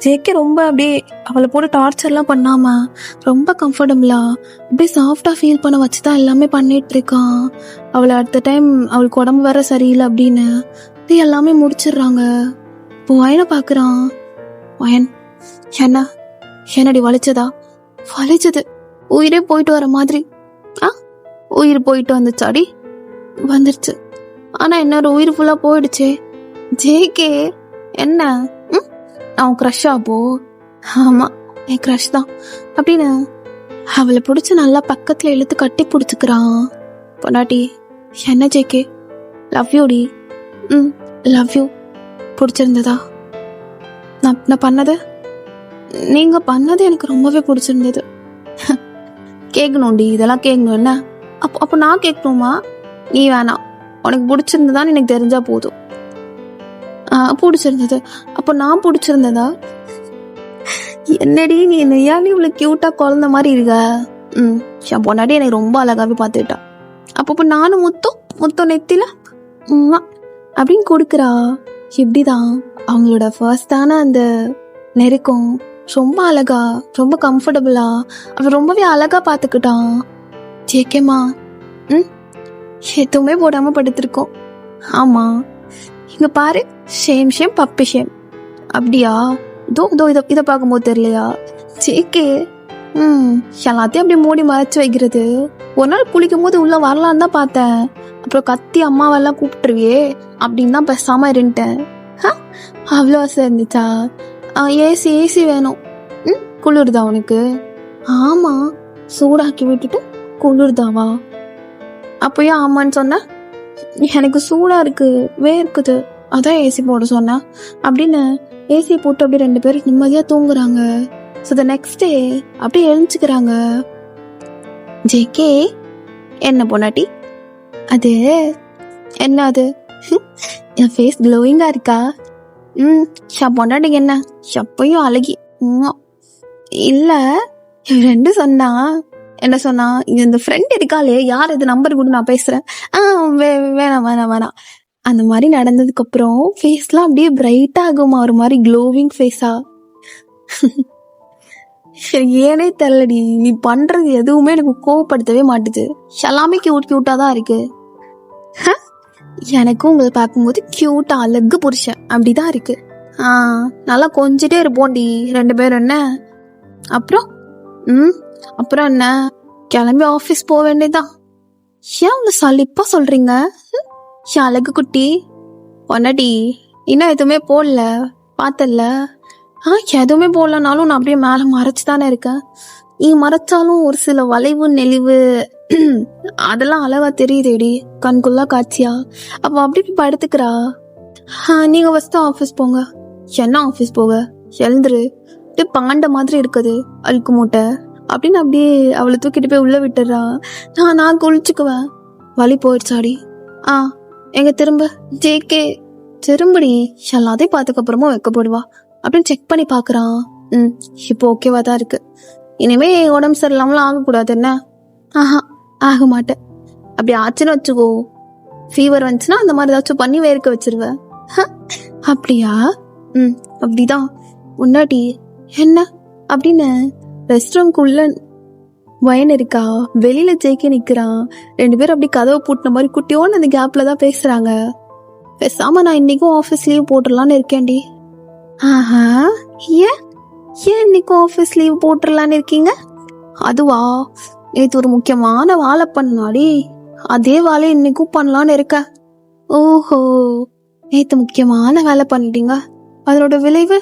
ஜேகே ரொம்ப அப்படியே அவளை போட்டு டார்ச்சர்லாம் பண்ணாம ரொம்ப கம்ஃபர்டபுளா அப்படியே சாஃப்டா ஃபீல் பண்ண வச்சுதான் எல்லாமே பண்ணிட்டு இருக்கான். அவளை அடுத்த டைம் அவளுக்கு உடம்பு வேற சரியில்லை அப்படின்னு இது எல்லாமே முடிச்சிடுறாங்க. இப்போ வயனை பாக்குறான். வயன் என்னடி வலிச்சதா? வலிச்சது, உயிரே போயிட்டு வர மாதிரி. உயிர் போயிட்டு வந்துச்சாடி? வந்துருச்சு. ஆனா என்னோட உயிர் ஃபுல்லா போயிடுச்சே. ஜேகே என்ன அவன் க்ரஷ்ஷா? போ ஆமா என் க்ரஷ் தான் அப்படின்னு அவளை பிடிச்சி நல்லா பக்கத்துல இழுத்து கட்டி பிடிச்சிக்கிறான். பொண்டாட்டி என்ன ஜேகே, லவ் யூ டி. Love you. பிடிச்சிருந்ததா நான் பண்ணது? நீங்க பண்ணது எனக்கு ரொம்பவே பிடிச்சிருந்தது. கேட்கணும்டி, இதெல்லாம் கேட்கணும் என்ன? அப்போ நான் கேட்கணுமா? நீ வேணாம், உனக்கு பிடிச்சிருந்ததான்னு எனக்கு தெரிஞ்சா போதும். பிடிச்சிருந்தது. அப்போ நான் பிடிச்சிருந்ததா? என்னடி நீ நெய்யாலி இவ்வளவு கியூட்டா குழந்த மாதிரி இருக்க. என் பொண்டாட்டி எனக்கு ரொம்ப அழகாவே பார்த்துட்டா. அப்போ நானும் முத்தம் நெத்தில அப்படின்னு கொடுக்குறா. இப்படிதான் அவங்களோட ஃபர்ஸ்டான அந்த நெருக்கம் ரொம்ப அழகா, ரொம்ப கம்ஃபர்டபுளா, அவன் ரொம்பவே அழகா பார்த்துக்கிட்டான். ஜேகேமா எதுவுமே போடாம படுத்திருக்கோம். ஆமா, இங்க பாரு, ஷேம் பப்பி ஷேம். அப்படியா? இதை பார்க்கும்போது தெரியலையா? ஜேகே எல்லாத்தையும் அப்படியே மூடி மறைச்சு வைக்கிறது. ஒரு நாள் குளிக்கும் போது உள்ள வரலான்னு தான் பார்த்தேன். அப்புறம் கத்தி அம்மாவெல்லாம் கூப்பிட்டுருவியே அப்படின்னு தான் பேசாம இருந்துட்டேன். அவ்வளோ ஆசை இருந்துச்சா? ஏசி வேணும். குளிர்தா உனக்கு? ஆமா, சூடாக்கி விட்டுட்டு குளிர்தாவா? அப்போ ஏன் ஆமான்னு சொன்ன? எனக்கு சூடா இருக்கு, வேர்க்குது, அதான் ஏசி போட சொன்ன அப்படின்னு ஏசி போட்டு அப்படியே 2 பேரும் நிம்மதியா தூங்குறாங்க. ஸோ த நெக்ஸ்ட் டே அப்படியே எழுந்துக்கிறாங்க. ஜேகே, என்ன பொண்டாட்டி அது? என்ன அது? என் ஃபேஸ் க்ளோயிங்கா இருக்கா? பொண்டாட்டிக்கு என்ன எப்பயும் அழகி? இல்ல, 2 சொன்னா. என்ன சொன்னா? இந்த ஃப்ரெண்ட் இருக்காளே, யார் இது, நம்பர் கூட நான் பேசுறேன். வேணாம். அந்த மாதிரி நடந்ததுக்கு அப்புறம் ஃபேஸ்லாம் அப்படியே பிரைட்டா ஆகுமா, ஒரு மாதிரி க்ளோவிங் ஃபேஸா. ஏனே தெரியலடி, நீ பண்றது எதுவுமே எனக்கு கோவப்படுத்தவே மாட்டுது. எல்லாமே கியூட்டா தான் இருக்கு. எனக்கும் உங்களை பார்க்கும்போது கியூட்டா அழகு புருஷன் அப்படிதான் இருக்கு. நல்லா கொஞ்சிட்டே இருப்போம்டி 2 பேரும். என்ன அப்புறம்? அப்புறம் என்ன, கிளம்பி ஆஃபீஸ் போக வேண்டியதான். ஏன் உங்க சலிப்பா சொல்றீங்க? அழகு குட்டி பொண்டாட்டி இன்னும் எதுவுமே போடல, பார்த்தல? எதுவுமே போடலனாலும் நான் அப்படியே மேல மறைச்சு தானே இருக்கேன். நீ மறைச்சாலும் ஒரு சில வளைவு நெளிவு அதெல்லாம் அழகா தெரியுதேடி, கண்குள்ளா காட்சியா. அப்ப அப்படி படுத்துக்கிறா. நீங்க ஃபர்ஸ்ட் ஆஃபீஸ் போங்க. என்ன ஆஃபீஸ் போக? எழுந்துரு, பாண்ட மாதிரி இருக்குது அழுக்கு மூட்டை அப்படின்னு அப்படியே அவளை தூக்கிட்டு போய் உள்ள விட்டுறா. நான் குளிச்சுக்குவேன். வலி போயிடுச்சாடி? எங்க திரும்ப? ஜேகே திரும்படி, எல்லாத்தையும் பார்த்துக்கு அப்புறமா வைக்கப்படுவா அப்படின்னு செக் பண்ணி பாக்குறான். இப்போ ஓகேவா தான் இருக்கு. இனிமே உடம்பு சரியில்லாமலாம் ஆகக்கூடாது. என்ன? ஆக மாட்டேன். அப்படி ஆச்சுன்னு வச்சுக்கோ, ஃபீவர் வந்துச்சுன்னா அந்த மாதிரி ஏதாச்சும் பண்ணி வேர்க்க வச்சிருவேன். அப்படியா? அப்படிதான். முன்னாடி என்ன அப்படின்னு ரெஸ்ட் ரூம்குள்ள வயன் இருக்கா, வெளியில ஜெயிக்க நிக்கிறான். 2 பேரும் அப்படி கதவை பூட்டின மாதிரி குட்டியோன்னு அந்த கேப்ல தான் பேசுறாங்க. பேசாம நான் இன்னைக்கும் ஆஃபீஸ் லீவ் போட்டுடலான்னு இருக்கேன்டி. ஏன் இன்னைக்கும் ஆஃபீஸ் லீவ் போட்டுடலான்னு இருக்கீங்க? அதுவா, நேற்று ஒரு முக்கியமான வேலை பண்ணாடி, அதே வேலையை இன்னைக்கும் பண்ணலான்னு இருக்க. ஓஹோ, நேற்று முக்கியமான வேலை பண்ணிட்டீங்க, அதோட விளைவு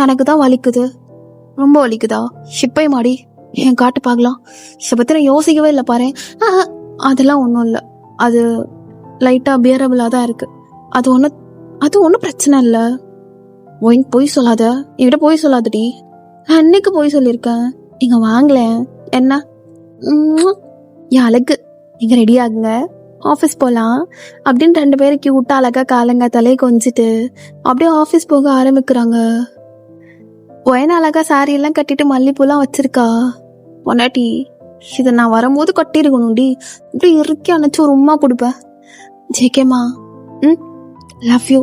எனக்கு தான் வலிக்குது. ரொம்ப வலிக்குதா? ஷிப்பை மாடி என் காட்டு பார்க்கலாம். இதை பத்தி நான் யோசிக்கவே இல்லை பாரு. அதெல்லாம் ஒன்றும் இல்லை, அது லைட்டா பியரபிளா தான் இருக்கு. அது ஒன்றும் பிரச்சனை இல்லை. போய் சொல்லாத, என்கிட்ட போய் சொல்லாதடி. நான் அன்னைக்கு போய் சொல்லியிருக்கேன். நீங்க வாங்கல என்ன? என் அழகு, நீங்க ரெடி ஆகுங்க, ஆஃபீஸ் போகலாம் அப்படின்னு 2 பேரும் கியூட்டா அழகா காலங்க தலையை கொஞ்சிட்டு அப்படியே ஆஃபீஸ் போக ஆரம்பிக்கிறாங்க. ஒயன அழகா சாரி எல்லாம் கட்டிட்டு மல்லிப்பூலாம் வச்சிருக்கா. பொண்டாட்டி, இதை நான் வரும்போது கட்டிருக்கணும்டி, இப்படி இறுக்கி அணைச்சு ஒரு உம்மா கொடுப்பேன். ஜேகேமா, லவ் யூ.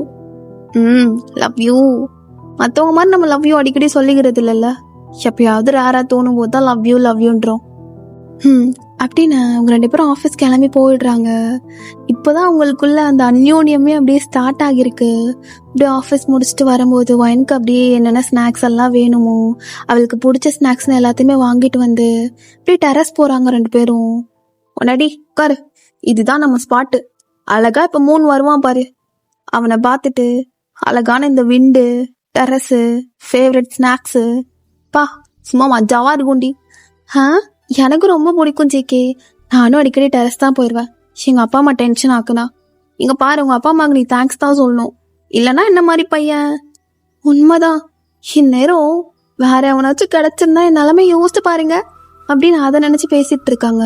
Love you. மற்றவங்க மாதிரி நம்ம லவ் யூ அடிக்கடி சொல்லிக்கிறது இல்லைல்ல, எப்பயாவது ரேரா தோணும் போது தான் லவ் யூன்றோம். அப்படின்னு அவங்க 2 பேரும் ஆஃபீஸ் கிளம்பி போயிடுறாங்க. இப்போதான் அவங்களுக்குள்ள அந்த அந்யோன்யமே அப்படியே ஸ்டார்ட் ஆகிருக்கு. அப்படியே ஆஃபீஸ் முடிச்சுட்டு வரும்போது ஒயனுக்கு அப்படியே என்னென்ன ஸ்நாக்ஸ் எல்லாம் வேணுமோ அவளுக்கு பிடிச்ச ஸ்நாக்ஸ்னு எல்லாத்தையுமே வாங்கிட்டு வந்து அப்படியே டெரஸ் போறாங்க 2 பேரும். உடனடி உட்காரு, இதுதான் நம்ம ஸ்பாட்டு. அழகா இப்ப 3 வருவான் பாரு, அவனை பார்த்துட்டு அழகான இந்த விண்டு, டெரஸு, ஃபேவரட் ஸ்நாக்ஸு, பா சும்மா மஜாவா இருக்கும்டி. எனக்கு ரொம்ப பிடிக்கும் ஜேகே. நானும் அடிக்கடி டெரஸ் தான் போயிடுவேன். எங்க அப்பா அம்மா டென்ஷன் ஆக்குனா. இங்க பாரு, உங்க அப்பா அம்மாக்கு நீ தேங்க்ஸ் தான் சொல்லணும், இல்லைன்னா என்ன மாதிரி பையன். உண்மைதான், இந்நேரம் வேற எவனாச்சும் கிடைச்சிருந்தா என் நிலைமை யோசிச்சு பாருங்க. அப்படின்னு அதை நினைச்சு பேசிட்டு இருக்காங்க.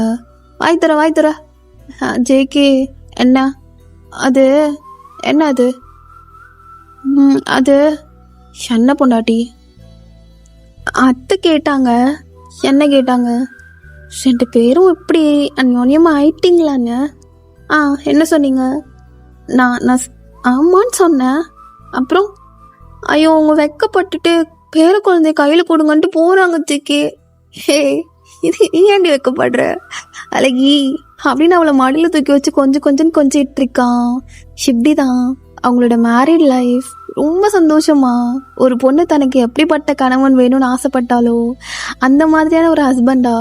வாய் தர ஜேகே. என்ன அது? என்ன அது? அது என்ன பொண்டாட்டி? அத்தை கேட்டாங்க. என்ன கேட்டாங்க? 2 பேரும் இப்படி அந்யோன்யமா ஆயிட்டீங்களான்னு. என்ன சொன்னீங்க? நான் ஆமான்னு சொன்னேன். அப்புறம் ஐயோ அவங்க வெக்கப்பட்டுட்டு பேர குழந்தைய கையில கொடுங்கன்ட்டு போறாங்க ஜேகே. ஹே, இது நீ ஏண்டி வைக்கப்படுற அழகி அப்படின்னு அவளை மடியில தூக்கி வச்சு கொஞ்சிட்டு இருக்கான். இப்படிதான் அவங்களோட மேரிட் லைஃப் ரொம்ப சந்தோஷமா. ஒரு பொண்ணு தனக்கு எப்படிப்பட்ட கணவன் வேணும்னு ஆசைப்பட்டாலோ அந்த மாதிரியான ஒரு ஹஸ்பண்டா,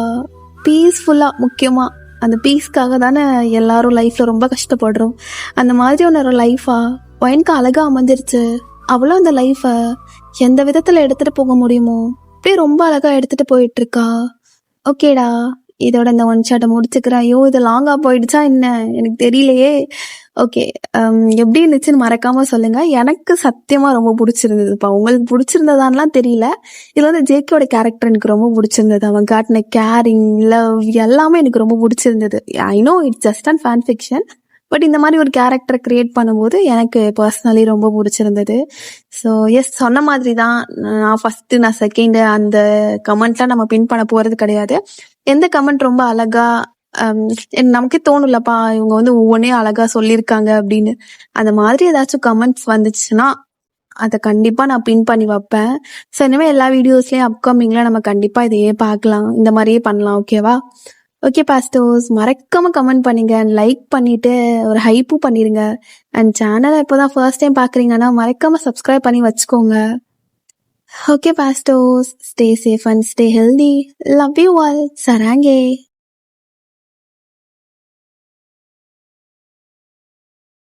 பீஸ்ஃபுல்லா. முக்கியமா அந்த பீஸ்க்காக தானே எல்லாரும் லைஃப்ல ரொம்ப கஷ்டப்படுறோம். அந்த மாதிரியான ஒரு லைஃபா பையனுக்கு அழகா அமைஞ்சிருச்சு. அவளும் அந்த லைஃபை எந்த விதத்துல எடுத்துட்டு போக முடியுமோ அப்படியே ரொம்ப அழகா எடுத்துட்டு போயிட்டு இருக்கா. ஓகேடா, இதோட இந்த ஒன் ஷாட்டை முடிச்சுக்கிறேன். ஐயோ இது லாங்கா போயிடுச்சா என்ன எனக்கு தெரியலையே. ஓகே, எப்படி இருந்துச்சுன்னு மறக்காம சொல்லுங்க. எனக்கு சத்தியமா ரொம்ப பிடிச்சிருந்ததுப்பா. உங்களுக்கு பிடிச்சிருந்ததான்லாம் தெரியல. இதுல வந்து ஜேகேயோட கேரக்டர் எனக்கு ரொம்ப பிடிச்சிருந்தது. அவன் காட்டின கேரிங், லவ் எல்லாமே எனக்கு ரொம்ப பிடிச்சிருந்தது. I know it's just and fan fiction, but இந்த மாதிரி ஒரு கேரக்டரை கிரியேட் பண்ணும்போது எனக்கு பர்சனலி ரொம்ப பிடிச்சிருந்தது. ஸோ எஸ், சொன்ன மாதிரி தான். நான் ஃபர்ஸ்ட், நான் செகண்ட், அந்த கமெண்ட்லாம் நம்ம பின் பண்ண போறது கிடையாது. எந்த கமெண்ட் ரொம்ப அழகா நமக்கே தோணும்லப்பா இவங்க வந்து ஒவ்வொன்னே அழகா சொல்லியிருக்காங்க அப்படின்னு, அந்த மாதிரி ஏதாச்சும் கமெண்ட்ஸ் வந்துச்சுன்னா அதை கண்டிப்பா நான் பின் பண்ணி வைப்பேன். ஸோ இனிமேல் எல்லா வீடியோஸ்லயும் அப்கமிங்ல நம்ம கண்டிப்பா இதையே பார்க்கலாம், இந்த மாதிரியே பண்ணலாம். ஓகேவா? ஓகே பாஸ்டர்ஸ், மறக்காம கமெண்ட் பண்ணுங்க, லைக் பண்ணிட்டு ஒரு ஹைப்பும் பண்ணிருங்க. அண்ட் சேனலை இப்போதான் ஃபர்ஸ்ட் டைம் பாக்குறீங்கன்னா மறக்காம சப்ஸ்கிரைப் பண்ணி வச்சுக்கோங்க. ஓகே பாஸ்டர்ஸ், stay safe and stay healthy. Love you all. சராங்கே.